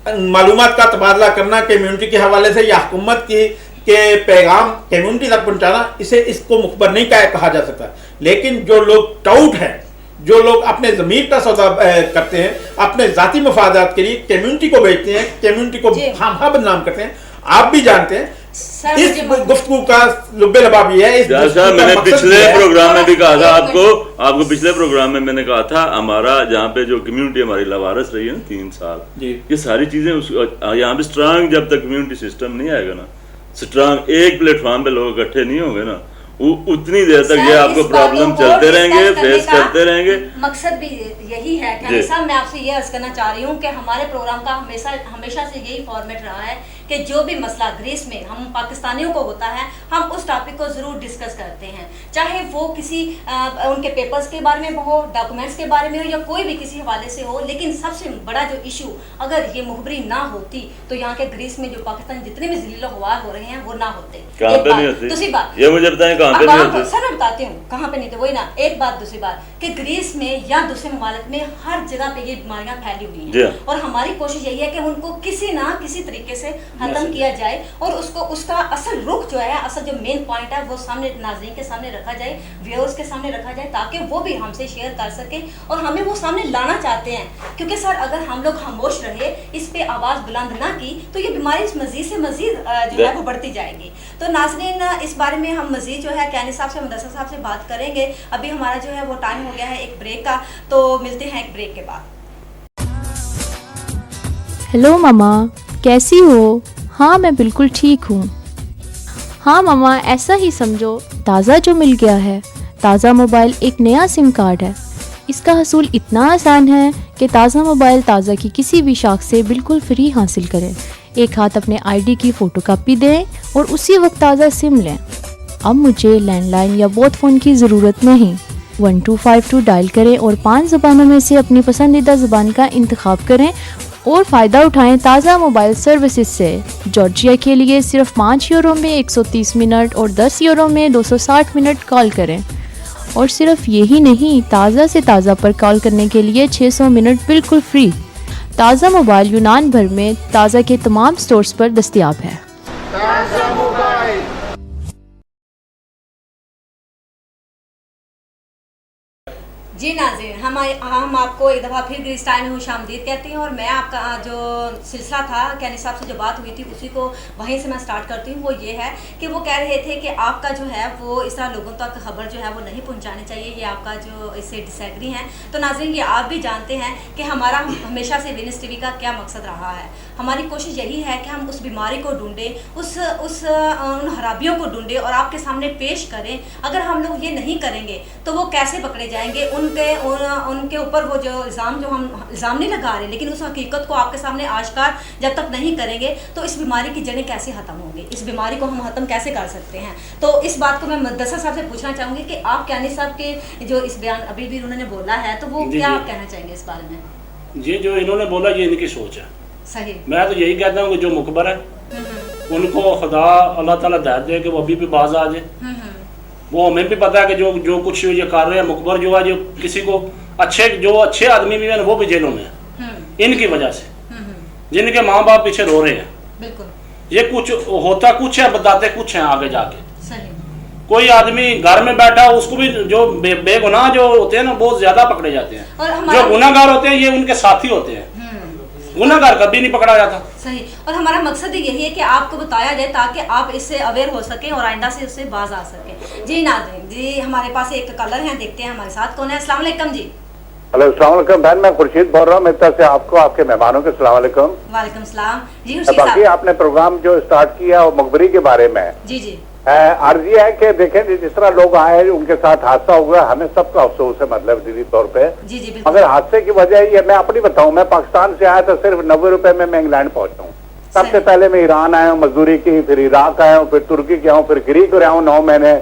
मालूमात का तबादला करना कम्युनिटी के हवाले से या हुकूमत के पैगाम कम्युनिटी तक पहुंचाना, इसको मुखबर नहीं कहा जा सकता। लेकिन जो लोग टाउट हैं, जो लोग अपने ज़मीर का सौदा करते हैं, अपने ज़ाती मफादात के लिए कम्युनिटी को बेचते हैं, कम्युनिटी को खामखा बदनाम करते हैं, आप भी जानते हैं। इस गुफ्तगू का लुब्बे लबाब ये है। मैंने पिछले प्रोग्राम में भी कहा था आपको पिछले प्रोग्राम में मैंने कहा था, हमारा जहाँ पे जो कम्युनिटी हमारी लवारस रही है ना 3 साल, ये सारी चीजें यहाँ पे स्ट्रांग, जब तक कम्युनिटी सिस्टम नहीं आएगा ना, स्ट्रांग एक प्लेटफॉर्म पे लोग इकट्ठे नहीं होंगे ना, उतनी देर तक ये आपको प्रॉब्लम चलते रहेंगे, फेस करते रहेंगे। मकसद भी यही है कि साहब मैं आपसे ये अर्ज करना चाह रही हूँ कि हमारे प्रोग्राम का हमेशा से यही फॉर्मेट रहा है कि जो भी मसला ग्रीस में हम पाकिस्तानियों को होता है हम उस टॉपिक को ज़रूर डिस्कस करते हैं, चाहे वो किसी उनके पेपर्स के बारे में हो, डॉक्यूमेंट्स के बारे में हो या कोई भी किसी हवाले से हो। लेकिन सबसे बड़ा जो इशू अगर ये मुखबरी ना होती तो यहाँ के ग्रीस में जो पाकिस्तान जितने भी ज़िले ख्वार हो रहे हैं वो ना होते। कहाँ पे नहीं होती? दूसरी बात ये मुझे बताएं कहाँ पे नहीं होती? सर मैं बताती हूँ कहाँ पे नहीं थे, वही ना। एक बात, दूसरी बात कि ग्रीस में या दूसरे ममालिक में हर जगह पे ये बीमारियां फैली हुई हैं और हमारी कोशिश यही है कि उनको किसी ना किसी तरीके से खत्म किया जाए और उसका असल रुख जो है, असल जो मेन पॉइंट है वो सामने नाज़रीन के सामने रखा जाए, व्यूअर्स के सामने रखा जाए ताकि वो भी हमसे शेयर कर सके और हमें वो सामने लाना चाहते हैं। क्योंकि सर अगर हम लोग खामोश रहे, इस पे आवाज़ बुलंद ना की तो ये बीमारी मज़ीद से मज़ीद जो है वो बढ़ती जाएगी। तो नाज़रीन इस बारे में हम मज़ीद जो है कैनी साहब से, मुदस्सिर साहब से बात करेंगे। अभी हमारा जो है वो टाइम हो गया है एक ब्रेक का, तो मिलते हैं एक ब्रेक के बाद। हेलो मामा, कैसी हो? हाँ मैं बिल्कुल ठीक हूँ। हाँ मामा, ऐसा ही समझो ताज़ा जो मिल गया है। ताज़ा मोबाइल एक नया सिम कार्ड है। इसका हसूल इतना आसान है कि ताज़ा मोबाइल ताज़ा की किसी भी शाख से बिल्कुल फ्री हासिल करें। एक हाथ अपने आईडी की फ़ोटोकॉपी दें और उसी वक्त ताज़ा सिम लें। अब मुझे लैंडलाइन या वोडाफोन की ज़रूरत नहीं। 1252 डायल करें और 5 ज़बानों में से अपनी पसंदीदा ज़बान का इंतखाब करें और फ़ायदा उठाएं ताज़ा मोबाइल सर्विसेज से। जॉर्जिया के लिए सिर्फ 5 यूरो में 130 मिनट और 10 यूरो में 260 मिनट कॉल करें। और सिर्फ यही नहीं, ताज़ा से ताज़ा पर कॉल करने के लिए 600 मिनट बिल्कुल फ्री। ताज़ा मोबाइल यूनान भर में ताज़ा के तमाम स्टोर्स पर दस्तयाब है। जी नाज़रीन, हम आपको एक दफ़ा फिर ग्रीस टाइम में खुशामदीद कहते हैं और मैं आपका जो सिलसिला था कैनी साहब से जो बात हुई थी उसी को वहीं से मैं स्टार्ट करती हूँ। वो ये है कि वो कह रहे थे कि आपका जो है वो इस तरह लोगों तक खबर जो है वो नहीं पहुँचानी चाहिए, ये आपका जो इससे डिसएग्री हैं। तो नाज़रीन ये आप भी जानते हैं कि हमारा हमेशा से विनस टीवी का क्या मकसद रहा है। हमारी कोशिश यही है कि हम उस बीमारी को ढूंढें, उन खराबियों को ढूंढें और आपके सामने पेश करें। अगर हम लोग ये नहीं करेंगे तो वो कैसे पकड़े जाएंगे? उनके ऊपर वो जो हम इल्ज़ाम नहीं लगा रहे, लेकिन उस हकीकत को आपके सामने आश्कार जब तक नहीं करेंगे तो इस बीमारी की जड़ें कैसे ख़त्म होंगी, इस बीमारी को हम ख़त्म कैसे कर सकते हैं। तो इस बात को मैं मुदस्सिर साहब से पूछना चाहूँगी कि आप कैनी साहब के जो इस बयान अभी भी उन्होंने बोला है तो वो क्या आप कहना चाहेंगे इस बारे में? ये जो इन्होंने बोला ये इनकी सोच है। सही। मैं तो यही कहता हूँ कि जो मुखबर है उनको खुदा अल्लाह ताला हिदायत दे कि वो अभी भी बाज आ जाए। वो हमें भी पता है कि जो कुछ ये कर रहे हैं मुखबर जो है, जो किसी को अच्छे आदमी भी हैं वो भी जेलों में है इनकी वजह से, जिनके माँ बाप पीछे रो रहे हैं। बिल्कुल। ये कुछ होता कुछ है, बताते कुछ है आगे जाके। सही। कोई आदमी घर में बैठा उसको भी जो बेगुनाह जो होते हैं ना बहुत ज्यादा पकड़े जाते हैं। जो गुनाहगार होते हैं ये उनके साथी होते हैं, गुनाहगार कभी नहीं पकड़ा जाता। सही। और हमारा मकसद यही है कि आपको बताया जाए ताकि आप इससे अवेयर हो सके और आइंदा से उससे बाज आ सके। जी नाज़रीन, जी हमारे पास एक कलर हैं, देखते हैं हमारे साथ कौन है। अस्सलाम वालेकुम जी। हेलो अस्सलाम वालेकुम बहन, मैं खुर्शीद बोल रहा हूँ। मेरी तरफ से आपको आपके मेहमानों के अस्सलाम वालेकुम। वालेकुम सलाम जी। बाकी आपने प्रोग्राम जो स्टार्ट किया वो मुखबरी के बारे में। जी जी। अर्जी है कि देखें जिस तरह लोग आए उनके साथ हादसा हुआ, हमें सबका अफसोस है मतलब दीदी तौर पे। जी जी। मगर हादसे की वजह ये मैं अपनी बताऊं, मैं पाकिस्तान से आया तो सिर्फ 90 रुपए में मैं इंग्लैंड पहुंचा हूँ। सबसे पहले मैं ईरान आया हूँ मजदूरी की, फिर इराक आया हूँ, फिर तुर्की गया हूँ, फिर ग्रीक रहा हूँ 9 महीने,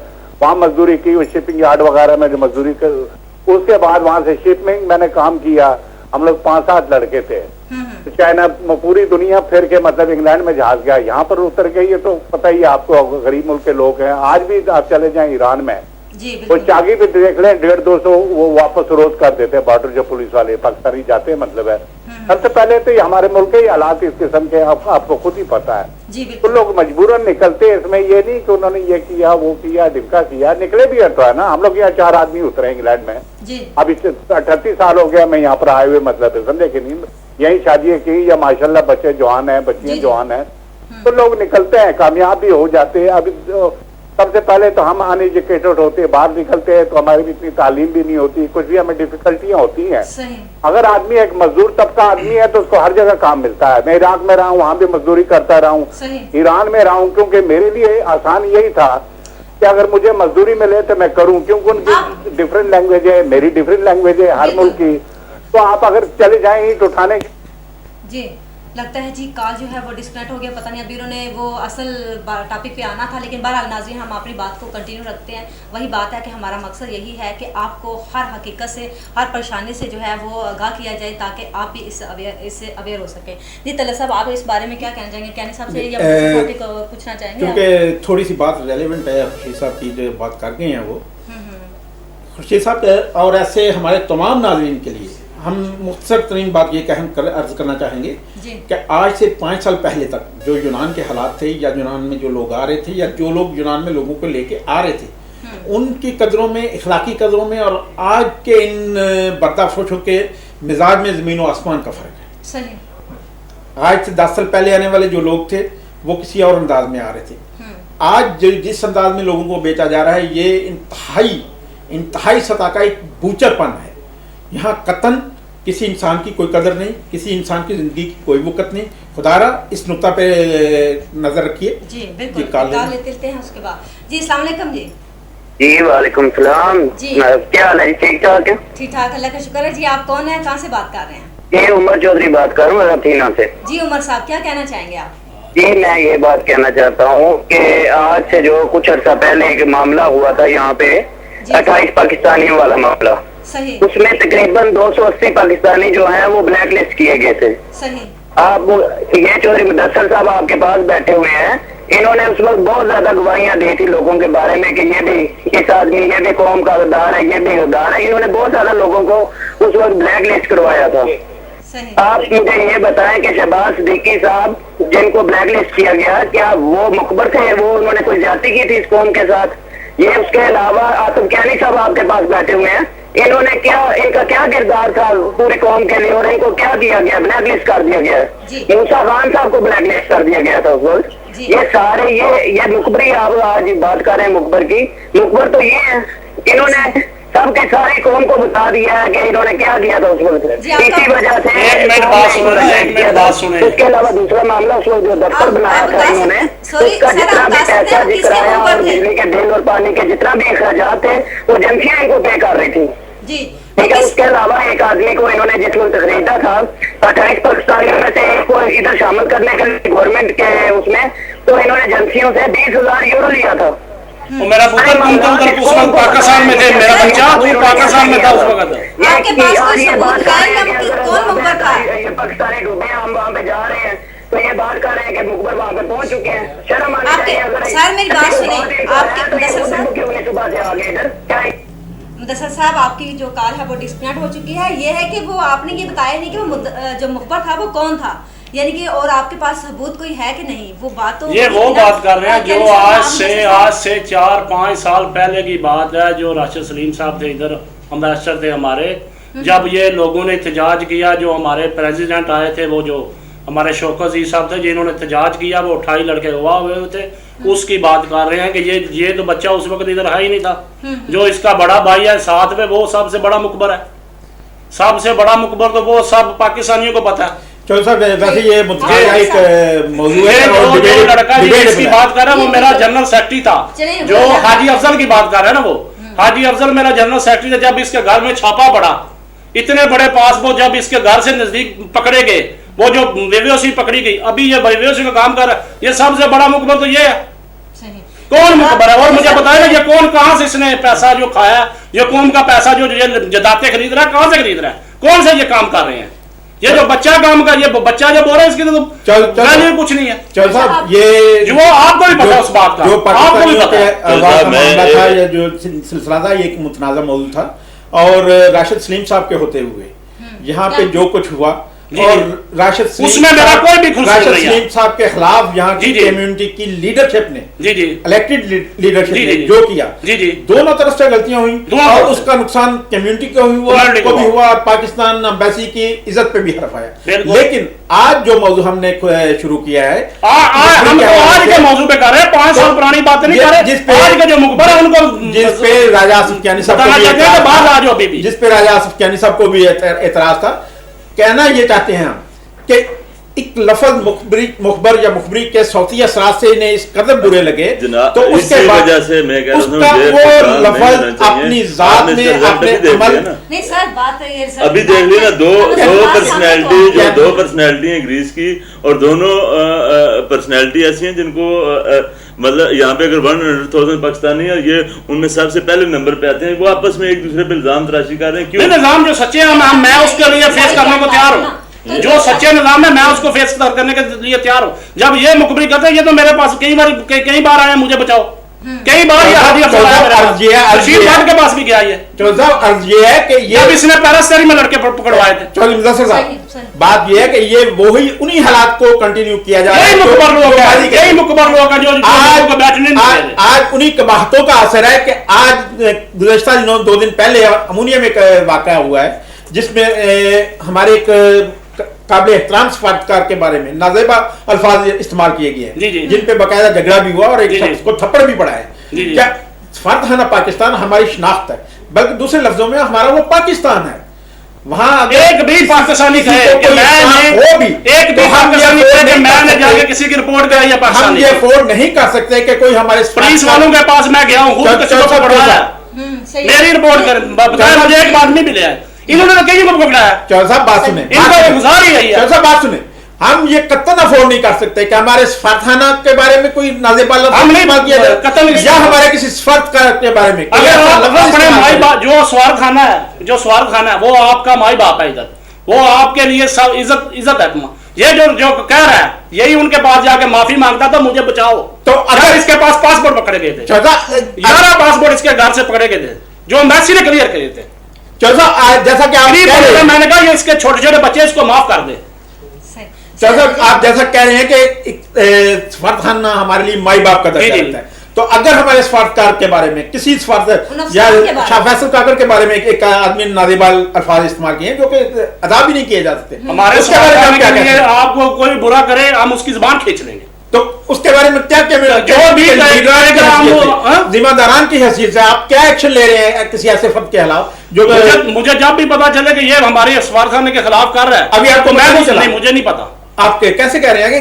वहाँ मजदूरी की, वो शिपिंग यार्ड वगैरह में जो मजदूरी कर, उसके बाद वहां से शिपिंग मैंने काम किया। हम लोग 5-7 लड़के थे, चाइना पूरी दुनिया फिर के मतलब इंग्लैंड में जहाज गया, यहाँ पर उतर गई है तो पता ही आपको गरीब मुल्क के लोग हैं। आज भी आप चले जाएं ईरान में वो चागी भी देख लें 150-200 वो वापस रोज कर देते हैं बॉर्डर जो पुलिस वाले पाकिस्तानी जाते हैं मतलब है। सबसे पहले तो हमारे मुल्क के हालात इस किस्म के आपको खुद ही पता है। तो लोग मजबूरन निकलते हैं, इसमें ये नहीं कि उन्होंने ये किया वो किया ढिमका किया, निकले भी तो है ना। हम लोग यहाँ 4 आदमी उतरे इंग्लैंड में, अभी 38 साल हो गया मैं यहाँ पर आए हुए मतलब समझे कि नहीं। यही शादी की या माशाल्लाह बच्चे जवान है, बच्चियां जवान है, तो लोग निकलते हैं, कामयाब भी हो जाते हैं। अभी सबसे पहले तो हम अनएजुकेटेड होते हैं, बाहर निकलते हैं तो हमारी इतनी तालीम भी नहीं होती, कुछ भी हमें डिफिकल्टियां होती हैं। अगर आदमी एक मजदूर तबका आदमी है तो उसको हर जगह काम मिलता है। मैं इराक में रहा हूँ, वहां भी मजदूरी करता रहा हूँ, ईरान में रहा हूँ, क्योंकि मेरे लिए आसान यही था कि अगर मुझे मजदूरी में ले तो मैं करूं, क्योंकि उनकी डिफरेंट लैंग्वेज है, मेरी डिफरेंट लैंग्वेज है हर मुल्क की, तो आप अगर चले जाएं ईंट उठाने जी। लगता है जी कॉल जो है वो डिस्कनेक्ट हो गया, पता नहीं अभी उन्होंने वो असल टॉपिक पे आना था, लेकिन बहरहाल नाज़रीन हम अपनी बात को कंटिन्यू रखते हैं। वही बात है कि हमारा मकसद यही है कि आपको हर हकीकत से, हर परेशानी से जो है वो आगाह किया जाए ताकि आप भी इससे अवेयर हो सकें। जी तलत साहब, आप इस बारे में क्या कहना चाहेंगे? कैनी साहब से या टॉपिक पूछना चाहेंगे? क्योंकि थोड़ी सी बात रेलिवेंट है, खुर्शीद साहब की जो बात कर गए हैं वो, खुर्शीद साहब और ऐसे हमारे तमाम नाज़रीन के लिए हम मुख्तसर तरीन बात ये अर्ज करना चाहेंगे कि आज से 5 साल पहले तक जो यूनान के हालात थे, या यूनान में जो लोग आ रहे थे, या जो लोग यूनान में लोगों को लेके आ रहे थे, उनकी कदरों में, इखलाकी कदरों में और आज के इन बर्दाश्तों के मिजाज में ज़मीन व आसमान का फ़र्क है। सही। आज से 10 साल पहले आने वाले जो लोग थे वो किसी और अंदाज में आ रहे थे। आज जिस अंदाज में लोगों को बेचा जा रहा है, ये इंतहाई सतह का एक बूचरपन है। यहाँ कतन किसी इंसान की कोई कदर नहीं, किसी इंसान की ज़िंदगी की कोई वक़्त नहीं। खुदारा इस नुक्ता पे नज़र रखिए। जी बिल्कुल, कॉल लेते हैं उसके बाद। जी अस्सलाम वालेकुम। जी वालेकुम सलाम। क्या हाल है? ठीक ठाक है? ठीक ठाक, अल्लाह का शुक्र है। जी आप कौन है, कहाँ से बात कर रहे हैं? ये उमर चौधरी बात कर रहा हूँ अथीना से। जी उमर साहब, क्या कहना चाहेंगे आप? जी मैं ये बात कहना चाहता हूँ कि आज से जो कुछ अर्सा पहले एक मामला हुआ था यहाँ पे, 28 पाकिस्तानियों वाला मामला, सही। उसमें तकरीबन 280 पाकिस्तानी जो हैं वो ब्लैक लिस्ट किए गए थे। सही। आप ये चौधरी मुदस्सर साहब आपके पास बैठे हुए हैं, इन्होंने उस वक्त बहुत ज्यादा गवाहियां दी थी लोगों के बारे में कि ये भी इस आदमी, ये भी कौम का गद्दार है, ये भी गद्दार है। इन्होंने बहुत ज्यादा लोगों को उस वक्त ब्लैक लिस्ट करवाया था। सही। आप मुझे ये बताएं कि शहबाज सिद्दीकी साहब जिनको ब्लैक लिस्ट किया गया, क्या वो मुखबर थे? वो उन्होंने कोई ज्यादती की थी इस कौम के साथ? ये उसके अलावा आसिफ कैनी साहब आपके पास बैठे हुए हैं, इन्होंने क्या, इनका क्या किरदार था पूरी कौम के लिए और इनको क्या किया गया? ब्लैक लिस्ट कर दिया गया। मूसा खान साहब को ब्लैक लिस्ट कर दिया गया था उस वक्त। ये सारे ये मुखबरी आप आज बात कर रहे हैं मुखबर की, मुखबर तो ये है, इन्होंने सबके सारी कौम को बता दिया है कि इन्होंने क्या किया था उस वक्त। इसी वजह से इसके अलावा दूसरा मामला उस वक्त जो दफ्तर बनाया था इन्होंने, उसका जितना भी पैसा जिक्राया और बिजली के बिल और पानी के जितना भी अखराजात थे वो एजेंसियां इनको पे कर रही थी। ठीक है। उसके अलावा एक आदमी को इन्होंने जिस वक्त खरीदा था, 28 पाकिस्तानियों में से एक को इधर शामिल करने के लिए गवर्नमेंट के उसमें, तो इन्होंने एजेंसियों से 20,000 यूरो लिया था। तो मेरा पुत्र उधर उस वक्त पाकिस्तान में थे, मेरा बच्चा वो पाकिस्तान में था उस वक्त। आपके पास कोई सबूत है कि कौन मुखबर था? ये पाकिस्तानी डूबे, हम वहाँ पे जा रहे हैं तो ये बात कर रहे हैं कि मुखबर वहाँ पे पहुँच चुके हैं। शर्म आनी चाहिए। सर मेरी बात सुनिए, आपके मुदस्सर साहब, क्यों नहीं सुबह से आगे इधर क्या? मुदस्सर साहब आपकी जो कॉल है वो डिस्कनेक्ट हो चुकी है। ये है कि वो आपने ये बताया नहीं कि वो जो मुखबर था वो कौन था, यानी कि और आपके पास सबूत कोई है कि नहीं? वो बात तो ये वो बात कर रहे हैं जो आज से 4-5 साल पहले की बात है, जो राशिद सलीम साहब थे, इधर अम्बेसडर थे हमारे, जब ये लोगों ने एहतजाज किया, जो हमारे प्रेसिडेंट आए थे, वो जो हमारे शौकत अजीज साहब थे जिन्होंने एहतजाज किया, वो 28 लड़के हुआ हुए थे, उसकी बात कर रहे हैं कि ये तो बच्चा उस वक्त इधर है ही नहीं था। जो इसका बड़ा भाई है साथ में, वो सबसे बड़ा मुखबर है, सबसे बड़ा मुखबर तो वो सब पाकिस्तानियों को पता है। चलो सर, वैसे ये एक मौजूद है, जो लड़का जिसकी बात कर रहा है वो मेरा जनरल सेक्रेटरी था, जो हाजी अफजल की बात कर रहा है ना, वो हाजी अफजल मेरा जनरल सेक्रेटरी था। जब इसके घर में छापा पड़ा, इतने बड़े पासपोर्ट जब इसके घर से नजदीक पकड़े गए, वो जो वेवेसी पकड़ी गई, अभी ये वेवेसी का काम कर रहा है, ये सबसे बड़ा मुखबर तो ये है। कौन मुखबर है? और मुझे बताया ये कौन, कहाँ से इसने पैसा जो खाया, ये कौन का पैसा जो जदाते खरीद रहा है, कहाँ से खरीद रहा है, कौन से ये काम कर रहे हैं? ये जो बच्चा काम कर, ये बच्चा जो बोल रहा है, इसकी तो वैल्यू कुछ नहीं है। चल साहब, ये जो आपको भी पता उस बात का, जो आपको भी पता है, जो सिलसिला था, ये एक मुतनाज़ा मौजूद था, और राशिद सलीम साहब के होते हुए यहाँ पे जो कुछ हुआ, और राशिद उसमें मेरा कोई भी राशिद सलीम साहब के खिलाफ यहाँ की कम्युनिटी की लीडरशिप ने, इलेक्टेड लीडरशिप ने जो किया, दोनों तरफ से गलतियां हुई, और उसका नुकसान कम्युनिटी को भी हुआ, और पाकिस्तान एम्बेसी की इज्जत पे भी हर्फ आया। लेकिन आज जो मौजूद हमने शुरू किया है, हम तो आज के मौजूद पे कर रहे हैं, 5 साल पुरानी बातें नहीं कर रहे, आज के जो मुखबर है उनको, जिस पे राजा आसिफ कियानी साहब को भी एतराज था। कहना ये चाहते हैं हम कि एक लफज मुखबर या मुखबरी के सौती असरात से इन्हें इस कदर बुरे लगे, तो उसके बाद से मैं कह उसका वो लफज अपनी जात में अपने अमल नहीं सर बात ये सर अभी देख ली ना दो पर्सनैलिटी हैं ग्रीस की, और दोनों पर्सनैलिटी ऐसी हैं जिनको मतलब यहाँ पे अगर 100,000 पाकिस्तानी है, ये उनमें सबसे पहले नंबर पे आते हैं, वो आपस में एक दूसरे पे इल्जाम तराशी कर रहे हैं। क्यों निजाम जो सच्चे हैं मैं उसके लिए फेस करने को तैयार हूँ, जो सच्चे निजाम है मैं उसको फेस करने के लिए तैयार हूँ। जब ये मुखबरी करते हैं, ये तो मेरे पास कई बार आए मुझे बचाओ, कई बार ये रशीद खान के पास भी गया ये। अर्ज ये है कि ये इसने पैरास्टरी में लड़के पकड़वाए थे। चौधरी मुदस्सिर साहब, बात ये है कि ये वही उन्हीं हालात को कंटिन्यू किया जा रहा है, यही मुकबर लोगों का जो आज उन्हीं कबाहतों का असर है कि आज गुज़श्ता 2 दिन पहले अमूनिया में एक वाक़या हुआ है, जिसमें हमारे एक काबिल एहतराम सफारतकार के बारे में नाज़ेबा अल्फाज इस्तेमाल किए गए हैं, जिन पे बाकायदा झगड़ा भी हुआ और एक शख्स को थप्पड़ भी पड़ा है। क्या सफारतखाना पाकिस्तान हमारी शनाख्त है, बल्कि दूसरे लफ्जों में हमारा वो पाकिस्तान है। वहाँ एक भी पाकिस्तानी मैंने जाके किसी की रिपोर्ट कराई है पाकिस्तानी, हम ये अफोर्ड नहीं कर सकते कि कोई हमारे पुलिस वालों के पास मैं गया हूँ, मेरी रिपोर्ट कर मुझे एक आदमी मिले है, इन्होंने कई को पकड़ा है। चौधरी साहब बात सुने, चौधरी साहब बात सुने, हम ये कत्तन अफोर्ड नहीं कर सकते कि हमारे सफारतखाना के बारे में कोई नाज़ेबा हम नहीं बात किया या हमारे किसी सफारतकार के बारे में। अपने माई बाप जो सफारतखाना है वो आपका माई बाप है, इधर वो आपके लिए सब इज्जत है। ये जो कह रहा है यही उनके पास जाके माफी मांगता था मुझे बचाओ, तो अगर इसके पास पासपोर्ट पकड़े गए थे, 11 पासपोर्ट इसके घर से पकड़े गए थे जो एम्बेसी ने क्लियर किए थे। जैसा कि आप मैंने कहा ये इसके छोटे छोटे बच्चे इसको माफ कर दे। आप जैसा कह रहे हैं कि सफारतखाना हमारे लिए माई बाप का दर्जा रखता है, तो अगर हमारे सफारतकार के बारे में किसी या शाह फैसल काकर के बारे में एक आदमी ने नाज़ेबा अल्फाज इस्तेमाल किए जो कि अदा भी नहीं किए जा सकते, हमारे सफारतखाने के लिए आपको कोई बुरा करे हम उसकी जुबान खींच लेंगे, तो उसके बारे में क्या जो भी जिम्मेदारान की हैसियत से आप क्या एक्शन ले रहे हैं किसी ऐसे फर्द के खिलाफ जो मुझे जब भी पता चले कि ये हमारे सफारतखाने के खिलाफ कर रहा है, अभी आपको मैं मुझे नहीं पता, आप कैसे कह रहे हैं कि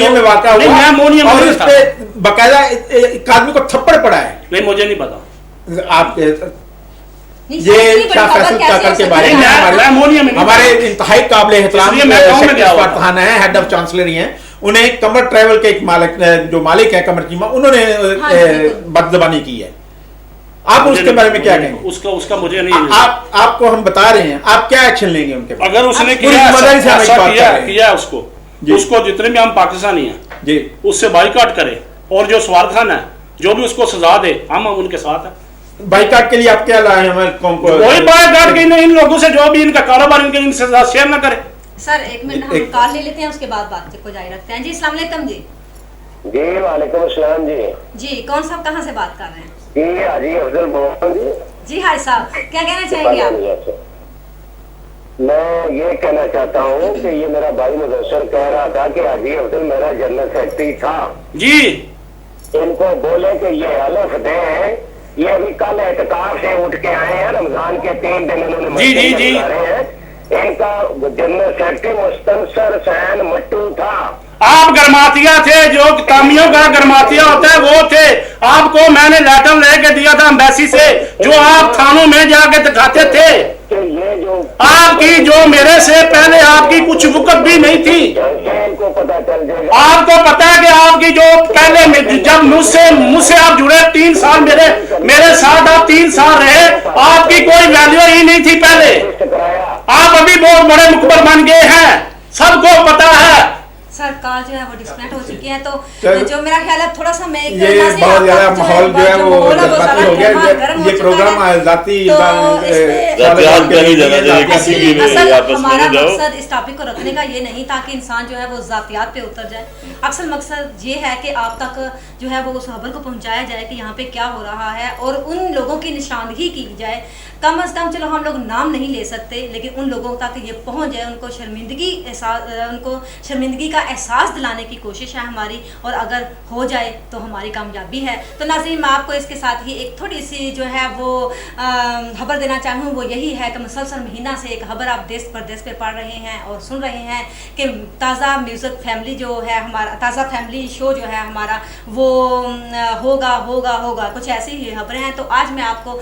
में वाक़या हुआ और इस पे बाकायदा एक आदमी को थप्पड़ पड़ा है? नहीं मुझे नहीं पता। आप ये शाह फैसल काकर के बारे में हमारे इंतहाई काबिल एहतराम सफारतखाना है, हेड ऑफ चांसलरी हैं, उन्हें कमर ट्रैवल के एक जो मालिक है कमर चीमा, उन्होंने बदजबानी की है। आप उसके बारे में क्या कहेंगे? उसका मुझे नहीं, आपको हम बता रहे हैं, आप क्या एक्शन लेंगे उनके पास? अगर उसने किया उसको जितने भी हम पाकिस्तानी हैं जी उससे बाइकाट करे, और जो सफारतखाना है जो भी उसको सजा दे हम उनके साथ हैं। बाइकाट के लिए आप क्या लाए हमारे कौम को? वही बाइकाट के इन लोगों से जो भी इनका कारोबार इनके साथ शेयर ना करे। सर एक मिनट हम कॉल ले लेते हैं, उसके बाद बात को जारी रखते हैं। जी अस्सलाम वालेकुम जी। जी वालेकुम अस्सलाम जी। जी कौन साहब कहाँ से बात कर रहे हैं? जी हाजी अफजल मोहम्मद जी। जी हाय साहब क्या कहना चाहेंगे आप? मैं ये कहना चाहता हूँ कि ये मेरा भाई मुदस्सिर कह रहा था कि हाजी अफजल मेरा जनरल सेक्रेटरी था जी, इनको बोले कि ये हलफ दे, ये अभी कल एहतिकाफ से उठ के आए हैं, रमजान के 3 दिन उन्होंने जी रहे हैं, इनका जनरल सेक्रेटरी मुस्तनसर सैन मट्टू था। आप गरमातिया थे, जो कामियों का गरमातिया होता है वो थे। आपको मैंने लेटर लेके दिया था एम्बेसी से, जो आप थानों में जाके दिखाते थे। ये जो आपकी जो मेरे से पहले आपकी कुछ वक़्त भी नहीं थी, इनको पता चल जाएगा। आपको पता है कि आपकी जो पहले जब मुझसे आप जुड़े 3 साल मेरे साथ आप 3 साल रहे, आपकी कोई वैल्यू ही नहीं थी पहले। आप अभी बहुत बड़े मुखबर बन गए हैं, सबको पता है। सर कॉल जो है वो डिस्कनेक्ट हो चुकी है, तो जो मेरा ख्याल है थोड़ा सा मैं ये बहुत ज्यादा माहौल जो है वो जज्बाती हो गया। ये प्रोग्राम जाती हमारा मकसद इस टॉपिक को रखने का ये नहीं था कि इंसान जो है वो जातियात पे उतर जाए। अक्सर मकसद ये है कि आप तक जो है वो उस खबर को पहुंचाया जाए कि यहाँ पे क्या हो रहा है, और उन लोगों की निशानदही की जाए। कम अज़ कम चलो हम लोग नाम नहीं ले सकते, लेकिन उन लोगों तक ये पहुंच जाए, उनको शर्मिंदगी का احساس دلانے کی کوشش ہے ہماری، اور اگر ہو جائے تو ہماری کامیابی ہے۔ تو ناظرین میں آپ کو اس کے ساتھ ہی ایک تھوڑی سی جو ہے وہ خبر دینا چاہوں، وہ یہی ہے کہ مسلسل مہینہ سے ایک خبر آپ دیس پردیس پہ پڑھ رہے ہیں اور سن رہے ہیں کہ تازہ میوزک فیملی جو ہے ہمارا، تازہ فیملی شو جو ہے ہمارا وہ ہوگا کچھ ایسی ہی خبریں ہیں۔ تو آج میں آپ کو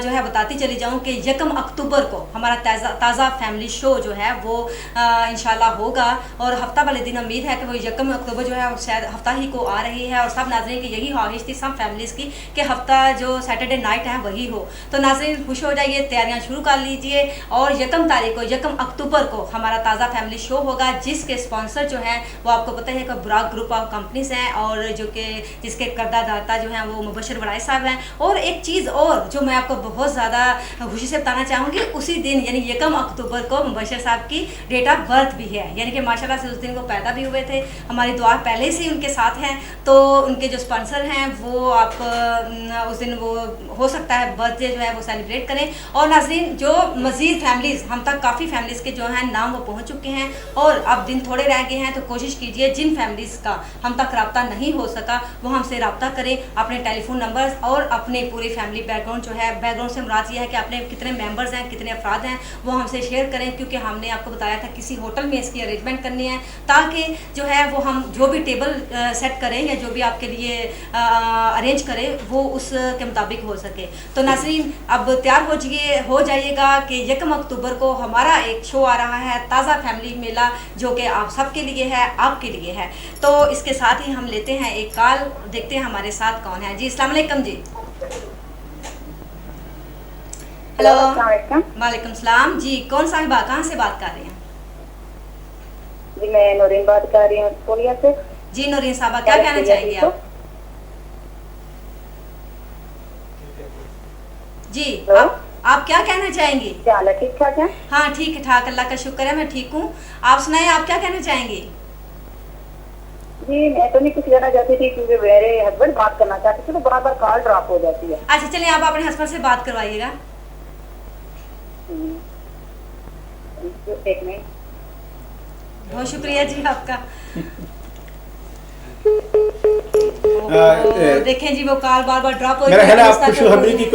جو ہے بتاتی چلی جاؤں کہ 1 اکتوبر کو ہمارا تازہ فیملی شو جو ہے وہ انشاءاللہ ہوگا، اور ہفتہ والے دن امید ہے کہ وہ 1 اکتوبر جو ہے شاید ہفتہ ہی کو آ رہی ہے، اور سب ناظرین کی یہی خواہش تھی سب فیملیز کی کہ ہفتہ جو سیٹرڈے نائٹ ہے وہی ہو۔ تو ناظرین خوش ہو جائیے، تیاریاں شروع کر لیجئے، اور 1 تاریخ کو 1 اکتوبر کو ہمارا تازہ فیملی شو ہوگا، جس کے اسپانسر جو ہیں وہ آپ کو پتہ ہے کہ براک گروپ آف کمپنیز ہیں، اور جو کہ جس کے کردہ داتا جو ہیں وہ مبشر وڑائی صاحب ہیں۔ اور ایک چیز اور جو میں آپ کو بہت زیادہ خوشی سے بتانا چاہوں گی، اسی دن یعنی 1 اکتوبر کو مبشر صاحب کی ڈیٹ آف برتھ بھی ہے، یعنی کہ ماشاءاللہ سے اس دن وہ پیدا بھی ہوئے تھے۔ ہماری دعا پہلے سے ہی ان کے ساتھ ہیں، تو ان کے جو اسپانسر ہیں وہ آپ اس دن وہ ہو سکتا ہے برتھ ڈے جو ہے وہ سیلیبریٹ کریں۔ اور ناظرین جو مزید فیملیز ہم تک کافی فیملیز کے جو ہیں نام وہ پہنچ چکے ہیں، اور اب دن تھوڑے رہ گئے ہیں، تو کوشش کیجئے جن فیملیز کا ہم تک رابطہ نہیں ہو سکا وہ ہم سے رابطہ کریں، اپنے ٹیلی فون نمبرز اور اپنے پوری فیملی بیک گراؤنڈ جو ہے، بیک گراؤنڈ سے مراد یہ ہے کہ اپنے کتنے ممبرز ہیں، کتنے افراد ہیں، وہ ہم سے شیئر کریں، کیونکہ ہم نے آپ کو بتایا تھا کسی ہوٹل میں اس کی ارینجمنٹ کرنی ہے، تاکہ جو ہے وہ ہم جو بھی ٹیبل سیٹ کریں یا جو بھی آپ کے لیے ارینج کریں وہ اس کے مطابق ہو سکے۔ تو ناظرین اب تیار ہو جائیے گا کہ 1 اکتوبر کو ہمارا ایک شو آ رہا ہے، تازہ فیملی میلہ، جو کہ آپ سب کے لیے ہے، آپ کے لیے ہے۔ تو اس کے ساتھ ہی ہم لیتے ہیں ایک کال، دیکھتے ہیں ہمارے ساتھ کون ہے۔ جی السلام علیکم۔ جی ہیلو، وعلیکم السلام۔ جی کون صاحبہ کہاں سے بات کر رہے ہیں؟ جی میں نورین بات کر رہی ہوں پوریا سے۔ جی نورین صاحبہ کیا کہنا چاہیں گے آپ؟ جی آپ کیا کہنا چاہیں گی؟ کیا حال ہے، ٹھیک ٹھاک ہے؟ ہاں ٹھیک ٹھاک، اللہ کا شکر ہے، میں ٹھیک ہوں۔ آپ سنائیں آپ کیا کہنا چاہیں گی؟ جی میں تو نہیں کچھ کہنا چاہتی تھی کیونکہ میرے ہسبینڈ بات کرنا چاہتے تھے، تو بار بار کال ڈراپ ہو جاتی ہے۔ اچھا چلیں آپ اپنے ہسبینڈ سے بات کروائیے گا۔ ایک منٹ، بہت شکریہ جی آپ کا۔ دیکھیں جی وہ کال بار بار ڈراپ ہو میرا خیال ہے آپ خوشخبری کی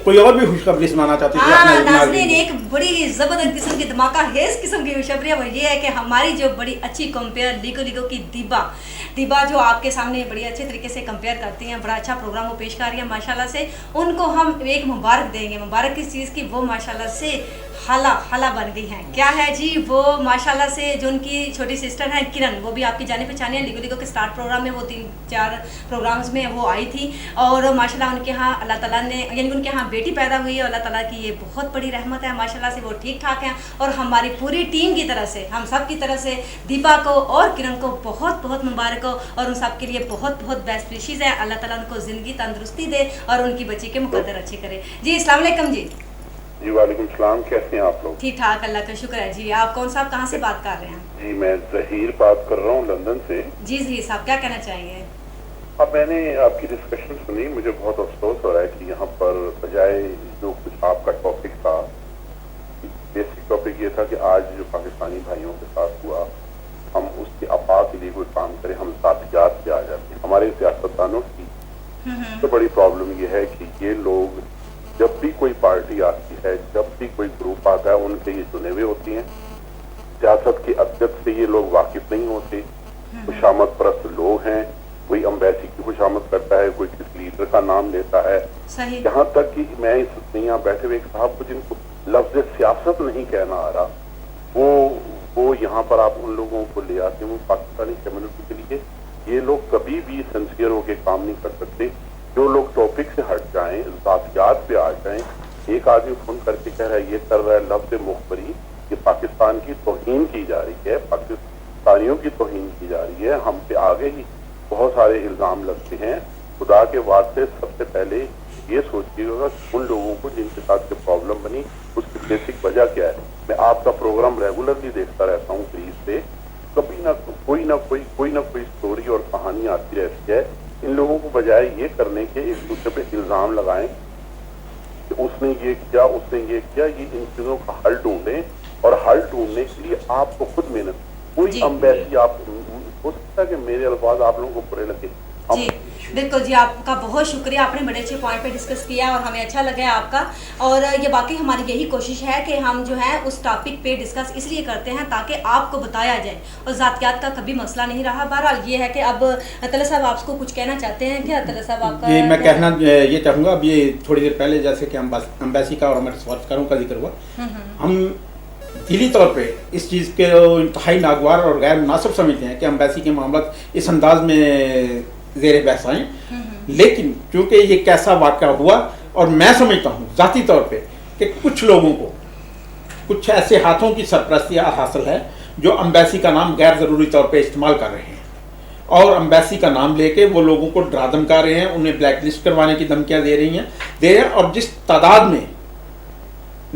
کوئی اور بھی خوشخبری سنانا چاہتے تھے؟ ہاں ناظرین، ایک بڑی زبردست قسم کی دھماکہ خیز قسم کی خوشخبری وہ یہ ہے کہ ہماری جو بڑی اچھی کمپیئر لیگو کی دیبا جو آپ کے سامنے بڑی اچھے طریقے سے کمپیئر کرتی ہیں، بڑا اچھا پروگرام وہ پیش کر رہی ہیں ماشاءاللہ سے، ان کو ہم ایک مبارک دیں گے۔ مبارک کس چیز کی؟ وہ ماشاءاللہ سے خالہ بن گئی ہیں۔ کیا ہے جی؟ وہ ماشاءاللہ سے جو ان کی چھوٹی سسٹر ہیں کرن، وہ بھی آپ کی جانے پہچانی ہیں، لیگو کے سٹارٹ پروگرام میں وہ 3-4 پروگرامز میں وہ آئی تھی، اور ماشاءاللہ ان کے ہاں اللہ تعالیٰ نے یعنی ان کے ہاں بیٹی پیدا ہوئی ہے، اللہ تعالیٰ کی یہ بہت بڑی رحمت ہے ماشاءاللہ سے، وہ ٹھیک ٹھاک ہیں۔ اور ہماری پوری ٹیم کی طرف سے، ہم سب کی طرف سے دیپا کو اور کرن کو بہت بہت مبارک ہو، اور ان سب کے لیے بہت بہت بیسٹ وشیز ہے۔ اللہ تعالیٰ ان کو زندگی تندرستی دے اور ان کی بچی کے مقدر اچھے کرے۔ جی السلام علیکم۔ جی جی وعلیکم السلام، کیسے ہیں آپ لوگ؟ ٹھیک ٹھاک اللہ کا شکر ہے۔ جی آپ کون صاحب کہاں سے بات کر رہے ہیں؟ جی میں ظہیر بات کر رہا ہوں لندن سے۔ جی ظہیر صاحب کیا کہنا چاہیں گے؟ اب میں نے آپ کی ڈسکشن سنی، مجھے بہت افسوس ہو رہا ہے کہ یہاں پر بجائے جو کچھ آپ کا ٹاپک تھا، بیسک ٹاپک یہ تھا کہ آج جو پاکستانی بھائیوں کے ساتھ ہوا ہم اس کے افاق کے لیے کوئی کام کریں، ہم ذاتیات پہ آ جاتے ہیں۔ ہمارے سیاستدانوں کی تو بڑی پرابلم یہ ہے کہ یہ لوگ جب بھی کوئی پارٹی آتی ہے، جب بھی کوئی گروپ آتا ہے، ان کے یہ چنے ہوئے ہوتی ہیں، سیاست کی ابجد سے یہ لوگ واقف نہیں ہوتے، خوشامد پرست لوگ ہیں، کوئی امبیسی کی خوشامد کرتا ہے، کوئی کسی لیڈر کا نام لیتا ہے، یہاں تک کہ میں اس یہاں بیٹھے ہوئے ایک صاحب کو جن کو لفظ سیاست نہیں کہنا آ رہا، وہ یہاں پر آپ ان لوگوں کو لے آتے ہیں، وہ پاکستانی کمیونٹی کے لیے یہ لوگ کبھی بھی سنسیئر ہو کے کام نہیں کر سکتے۔ جو لوگ ٹاپک سے ہٹ جائیں، ذاتیات پہ آ جائیں، ایک آدمی فون کر کے کہہ رہا ہے یہ کر رہا ہے لفظ مخبری، یہ پاکستان کی توہین کی جا رہی ہے، پاکستانیوں کی توہین کی جا رہی ہے، ہم پہ آگے ہی بہت سارے الزام لگتے ہیں۔ خدا کے واسطے سب سے پہلے یہ سوچیے گا کہ ان لوگوں کو جن کے ساتھ یہ پرابلم بنی اس کی بیسک وجہ کیا ہے۔ میں آپ کا پروگرام ریگولرلی دیکھتا رہتا ہوں گریس سے، کبھی نہ کوئی سٹوری اور کہانی آتی رہتی ہے۔ ان لوگوں کو بجائے یہ کرنے کے ایک دوسرے پہ الزام لگائیں کہ اس نے یہ کیا، اس نے یہ کیا، یہ ان چیزوں کا حل ڈھونڈیں، اور حل ڈھونڈنے کے لیے آپ کو خود محنت कोई अम्बेसी आप हो सकता है कि मेरे अल्फाज आप लोगों को बुरे लगे। जी बिल्कुल जी, आपका बहुत शुक्रिया, आपने बड़े अच्छे पॉइंट पे डिस्कस किया और हमें अच्छा लगा आपका। और ये बाकी हमारी यही कोशिश है कि हम जो है उस टॉपिक पे डिस्कस इसलिए करते हैं ताकि आपको बताया जाए, और ज़ातियात का कभी मसला नहीं रहा। बहरहाल ये है कि अब अतला साहब आपको कुछ कहना चाहते हैं क्या? अतला साहब आपका ये मैं कहना ये चाहूँगा, अब ये थोड़ी देर पहले जैसे कि अम्बेसी का और हमारे सफारतकारों का जिक्र हुआ, हम दिली तौर पे इस चीज़ के इंतहाई नागवार और गैर मुनासिब समझते हैं कि अम्बेसी के मामला इस अंदाज में ज़ेर बहस आए। लेकिन क्योंकि ये कैसा वाक़या हुआ, और मैं समझता हूँ ज़ाती तौर पे कि कुछ लोगों को कुछ ऐसे हाथों की सरपरस्ती हासिल है जो अम्बेसी का नाम गैर ज़रूरी तौर पे इस्तेमाल कर रहे हैं, और अम्बेसी का नाम लेके वो लोगों को डरा धमका रहे हैं, उन्हें ब्लैक लिस्ट करवाने की धमकियाँ दे रही हैं। और जिस तादाद में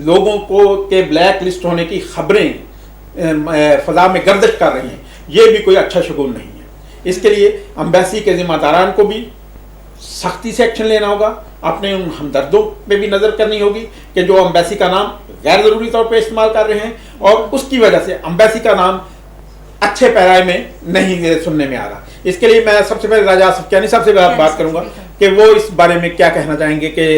लोगों को के ब्लैक लिस्ट होने की खबरें फ़ज़ा में गर्दिश कर रही हैं, ये भी कोई अच्छा शगुन नहीं है। इसके लिए अम्बेसी के ज़िम्मेदारान को भी सख्ती से एक्शन लेना होगा, अपने उन हमदर्दों पे भी नज़र करनी होगी कि जो अम्बेसी का नाम गैर ज़रूरी तौर पे इस्तेमाल कर रहे हैं, और उसकी वजह से अम्बेसी का नाम अच्छे पैराए में नहीं सुनने में आ रहा। इसके लिए मैं सबसे पहले राजा सफकियानी साहब से बात करूँगा कि वो इस बारे में क्या कहना चाहेंगे कि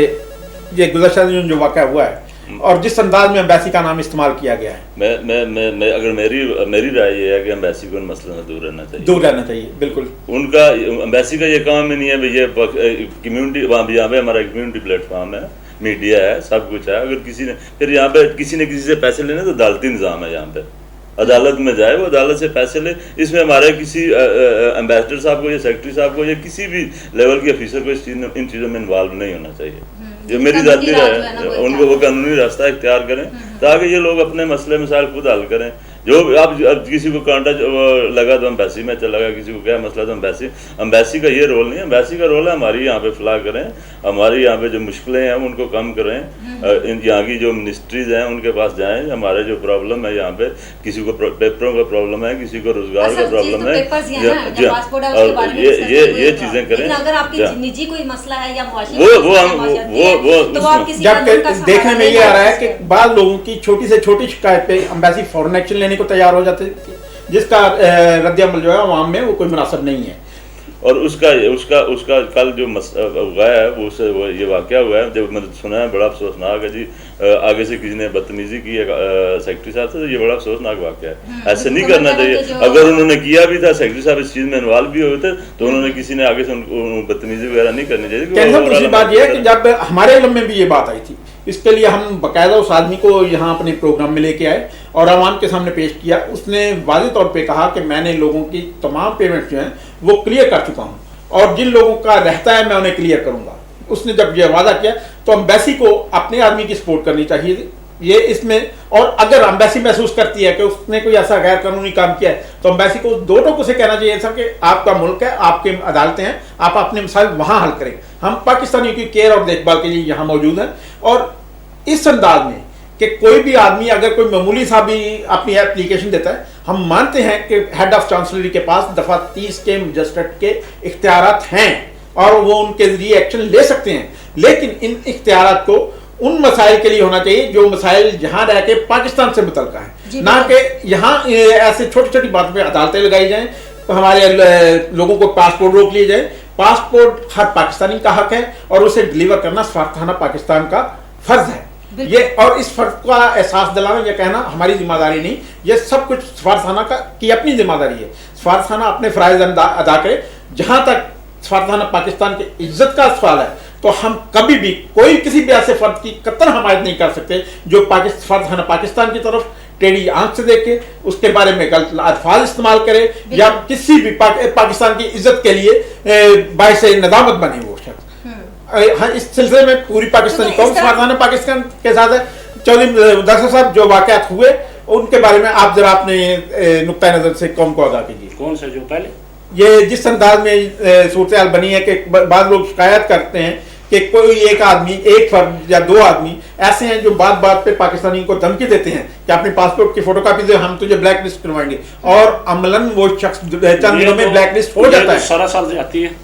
ये गुज़श्ता दिनों जो वाक़या हुआ है और जिस अंदाज में अम्बेसी का नाम इस्तेमाल किया गया है। मैं अगर मेरी राय ये है कि अम्बेसी को इन मसलों से दूर रहना चाहिए। बिल्कुल, उनका अम्बेसी का ये काम ही नहीं है भाई, ये कम्युनिटी वहाँ भी, यहाँ पे हमारा कम्युनिटी प्लेटफॉर्म है, मीडिया है, सब कुछ है। अगर किसी ने फिर यहाँ पे किसी ने किसी से पैसे लेने तो अदालती निज़ाम है, यहाँ पे अदालत में जाए, वो अदालत से पैसे ले। इसमें हमारे किसी एम्बेसडर साहब को या सेक्रेटरी साहब को या किसी भी लेवल के ऑफिसर को इन चीज़ों में इन्वॉल्व नहीं होना चाहिए। ये मेरी जाती राय है, उनको वो कानूनी रास्ता इख्तियार करें ताकि ये लोग अपने मसले मसाइल खुद हल करें। जो अब किसी को कांटा लगा तो अम्बेसी में चला गया, किसी को क्या मसला तो अम्बेसी का ये रोल नहीं है। अम्बेसी का रोल है हमारी यहाँ पे फलाह करें, हमारी यहाँ पे जो मुश्किलें हैं उनको कम करें, यहाँ की जो मिनिस्ट्रीज हैं उनके पास जाएं, हमारे जो प्रॉब्लम है यहाँ पे, किसी को पेपरों का प्रॉब्लम है, किसी को रोजगार का प्रॉब्लम है, ये चीजें करें। अगर आपकी निजी कोई मसला है या वो जब देखने में ये आ रहा है कि बाद लोगों की छोटी से छोटी शिकायत पे अम्बेसी फौरन एक्शन लेने को तैयार हो जाते, जिसका रद्द-ए-अमल जो है आवाम में वो कोई मुनासिब नहीं है। और उसका कल जो हुआ है वो ये वाक़या हुआ है, जब मैंने सुना है बड़ा अफसोसनाक है जी। आगे से किसी ने बदतमीजी की है सेक्रेटरी साहब से, तो ये बड़ा अफसोसनाक वाक़या है, ऐसे नहीं करना चाहिए। अगर उन्होंने किया भी था, सेक्रेटरी साहब इस चीज़ में इन्वॉल्व भी हुए थे, तो उन्होंने किसी ने आगे से बदतमीजी वगैरह नहीं करनी चाहिए। दूसरी बात यह है कि जब हमारे इल्म में भी ये बात आई थी, इसके लिए हम बाकायदा उस आदमी को यहाँ अपने प्रोग्राम में लेके आए और आवाम के सामने पेश किया। उसने वाज़ेह तौर पे कहा कि मैंने लोगों की तमाम पेमेंट जो हैं वो क्लियर कर चुका हूँ, और जिन लोगों का रहता है मैं उन्हें क्लियर करूँगा। उसने जब ये वादा किया तो अम्बेसी को अपने आदमी की सपोर्ट करनी चाहिए ये इसमें। और अगर अम्बेसी महसूस करती है कि उसने कोई ऐसा गैर कानूनी काम किया है, तो अम्बेसी को दो टोकों से कहना चाहिए सर कि आपका मुल्क है, आपकी अदालतें हैं, आप अपने मसाइल वहाँ हल करें। हम पाकिस्तानियों की केयर और देखभाल के लिए यहाँ मौजूद हैं। और इस अंदाज में कि कोई भी आदमी अगर कोई मामूली सा भी अपनी एप्लीकेशन देता है, हम मानते हैं कि हेड ऑफ चांसलरी के पास दफ़ा 30 के मजिस्ट्रेट के इख्तियारात हैं और वो उनके जरिए एक्शन ले सकते हैं, लेकिन इन इख्तियारात को उन मसाइल के लिए होना चाहिए जो मसाइल जहाँ रह के पाकिस्तान से मुतल्लिक़ है, ना कि यहाँ ऐसे छोटी छोटी बातों पर अदालतें लगाई जाएँ, हमारे लोगों को पासपोर्ट रोक लिए जाए। पासपोर्ट हर पाकिस्तानी का हक है और उसे डिलीवर करना सफारतखाना पाकिस्तान का फर्ज है। ये और इस फर्ज का एहसास दिलाना, ये कहना हमारी जिम्मेदारी नहीं, ये सब कुछ सफारतखाना की अपनी जिम्मेदारी है। सफारतखाना अपने फ़राइज़ अदा करे। जहाँ तक सफारतखाना पाकिस्तान की इज्जत का सवाल है, तो हम कभी भी कोई किसी भी ऐसे फर्द की कतई हमायत नहीं कर सकते जो सफारतखाना पाकिस्तान की तरफ टेढ़ी आंख से देखे, उसके बारे में गलत अल्फाज इस्तेमाल करे या किसी भी पाकिस्तान की इज्जत के लिए बाइस नदामत बने वो शख्स। हाँ, इस सिलसिले में पूरी पाकिस्तानी कौम सफारतखाना पाकिस्तान के साथ है। चौधरी दरसा साहब जो वाक़यात हुए उनके बारे में आप जरा अपने नुक्ता नज़र से कौम को अदा कीजिए। कौन सा जो पहले ये जिस अंदाज में सूरत हाल बनी है कि बाद लोग शिकायत करते हैं कि कोई एक आदमी, एक फर्द या दो आदमी ऐसे हैं जो बात बात पे पाकिस्तानी को धमकी देते हैं कि अपने पासपोर्ट की फोटोकॉपी दे, हम तुझे ब्लैक लिस्ट करवाएंगे, और अमलन वो शख्स चंद दिनों में ब्लैक लिस्ट हो जाता है। सरासर जाती है।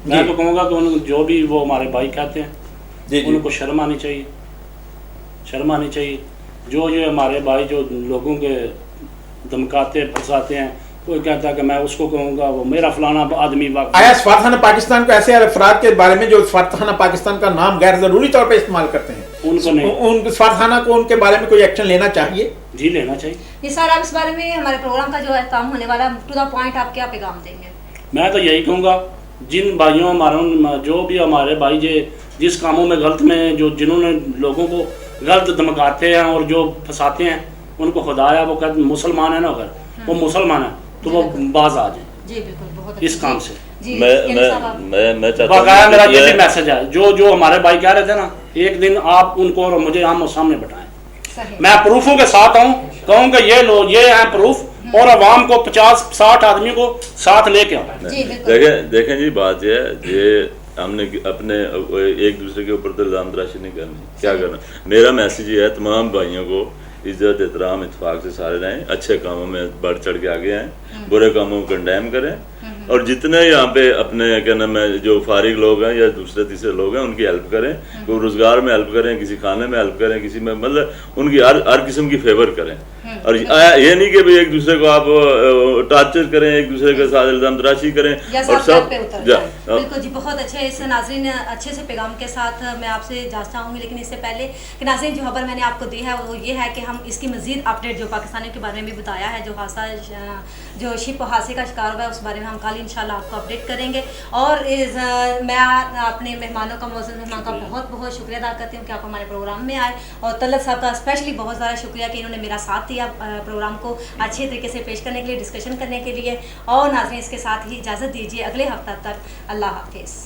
मैं तो कहूँगा कि जो भी वो हमारे भाई कहते हैं उनको शर्म आनी चाहिए, शर्म आनी चाहिए। जो ये हमारे भाई जो लोगों के धमकाते फंसाते हैं। कोई कहता है कि मैं उसको कहूँगा, वो मेरा फलाना आदमी वाक़। आया सफारतखाना पाकिस्तान को ऐसे अफराद के बारे में जो सफारतखाना पाकिस्तान का नाम गैर जरूरी तौर पे इस्तेमाल करते हैं, उनको नहीं, उन सफारतखाना को उनके बारे में कोई एक्शन लेना चाहिए? जी लेना चाहिए। जी सर, आप इस बारे में हमारे प्रोग्राम का जो है काम होने वाला, टू द पॉइंट आप क्या पैगाम देंगे? मैं तो यही कहूँगा, जिन भाइयों हमारा जो भी हमारे भाई जिस कामों में गलत में जो जिन्होंने लोगों को गलत धमकाते हैं और जो फंसाते हैं, उनको खुदाया वो कहते मुसलमान है ना, अगर वो मुसलमान है तो वो बाज आ जाए जी बिल्कुल, बहुत इस काम से। मैं चाहता हूं बकाया मेरा ये भी मैसेज है, जो हमारे भाई कह रहे थे ना, एक दिन आप उनको और मुझे आमो सामने बैठाएं, मैं प्रूफों के साथ आऊं, कहूँ कि ये लो, ये है प्रूफ, और अवाम को 50-60 आदमी को साथ लेके आओ। देखें जी, बात ये है, ये हमने अपने एक दूसरे के ऊपर तो इल्जाम तराशी नहीं करनी। क्या करना, मेरा मैसेज ये है तमाम भाइयों को, इज्जत एहतराम इत्तेफाक से सारे रहें, अच्छे कामों में बढ़ चढ़ के आगे आएँ, बुरे कामों को कंडेम करें, और जितने यहाँ पे अपने क्या नाम है जो फारिग लोग हैं या दूसरे तीसरे लोग हैं उनकी हेल्प करें, कोई रोजगार में हेल्प करें, किसी खाने में हेल्प करें, किसी में मतलब उनकी हर किस्म की फेवर करें। और ये नहीं कि भाई एक दूसरे को आप टार्चर करें, एक दूसरे के साथ इल्जाम तराशी करें और सब बिल्कुल जी, बहुत अच्छे। इस नाज़रीन अच्छे से पैगाम के साथ मैं आपसे इजाज़त चाहूँगी, लेकिन इससे पहले कि नाज़रीन जो खबर मैंने आपको दी है वो ये है कि हम इसकी मज़ीद अपडेट जो पाकिस्तानियों के बारे में भी बताया है, जो हादसा जो शिप हादसे का शिकार हुआ है उस बारे में हम कल इंशाल्लाह आपको अपडेट करेंगे। और मैं अपने मेहमानों का, मौजूद मेहमान का बहुत बहुत शुक्रिया अदा करती हूँ कि आप हमारे प्रोग्राम में आए, और तलत साहब का स्पेशली बहुत ज़्यादा शुक्रिया कि इन्होंने मेरा साथ दिया प्रोग्राम को अच्छे तरीके से पेश करने के लिए, डिस्कशन करने के लिए। और नाज़रीन इसके साथ ही इजाज़त दीजिए, अगले हफ्ते तक अल्लाह हाफिज़।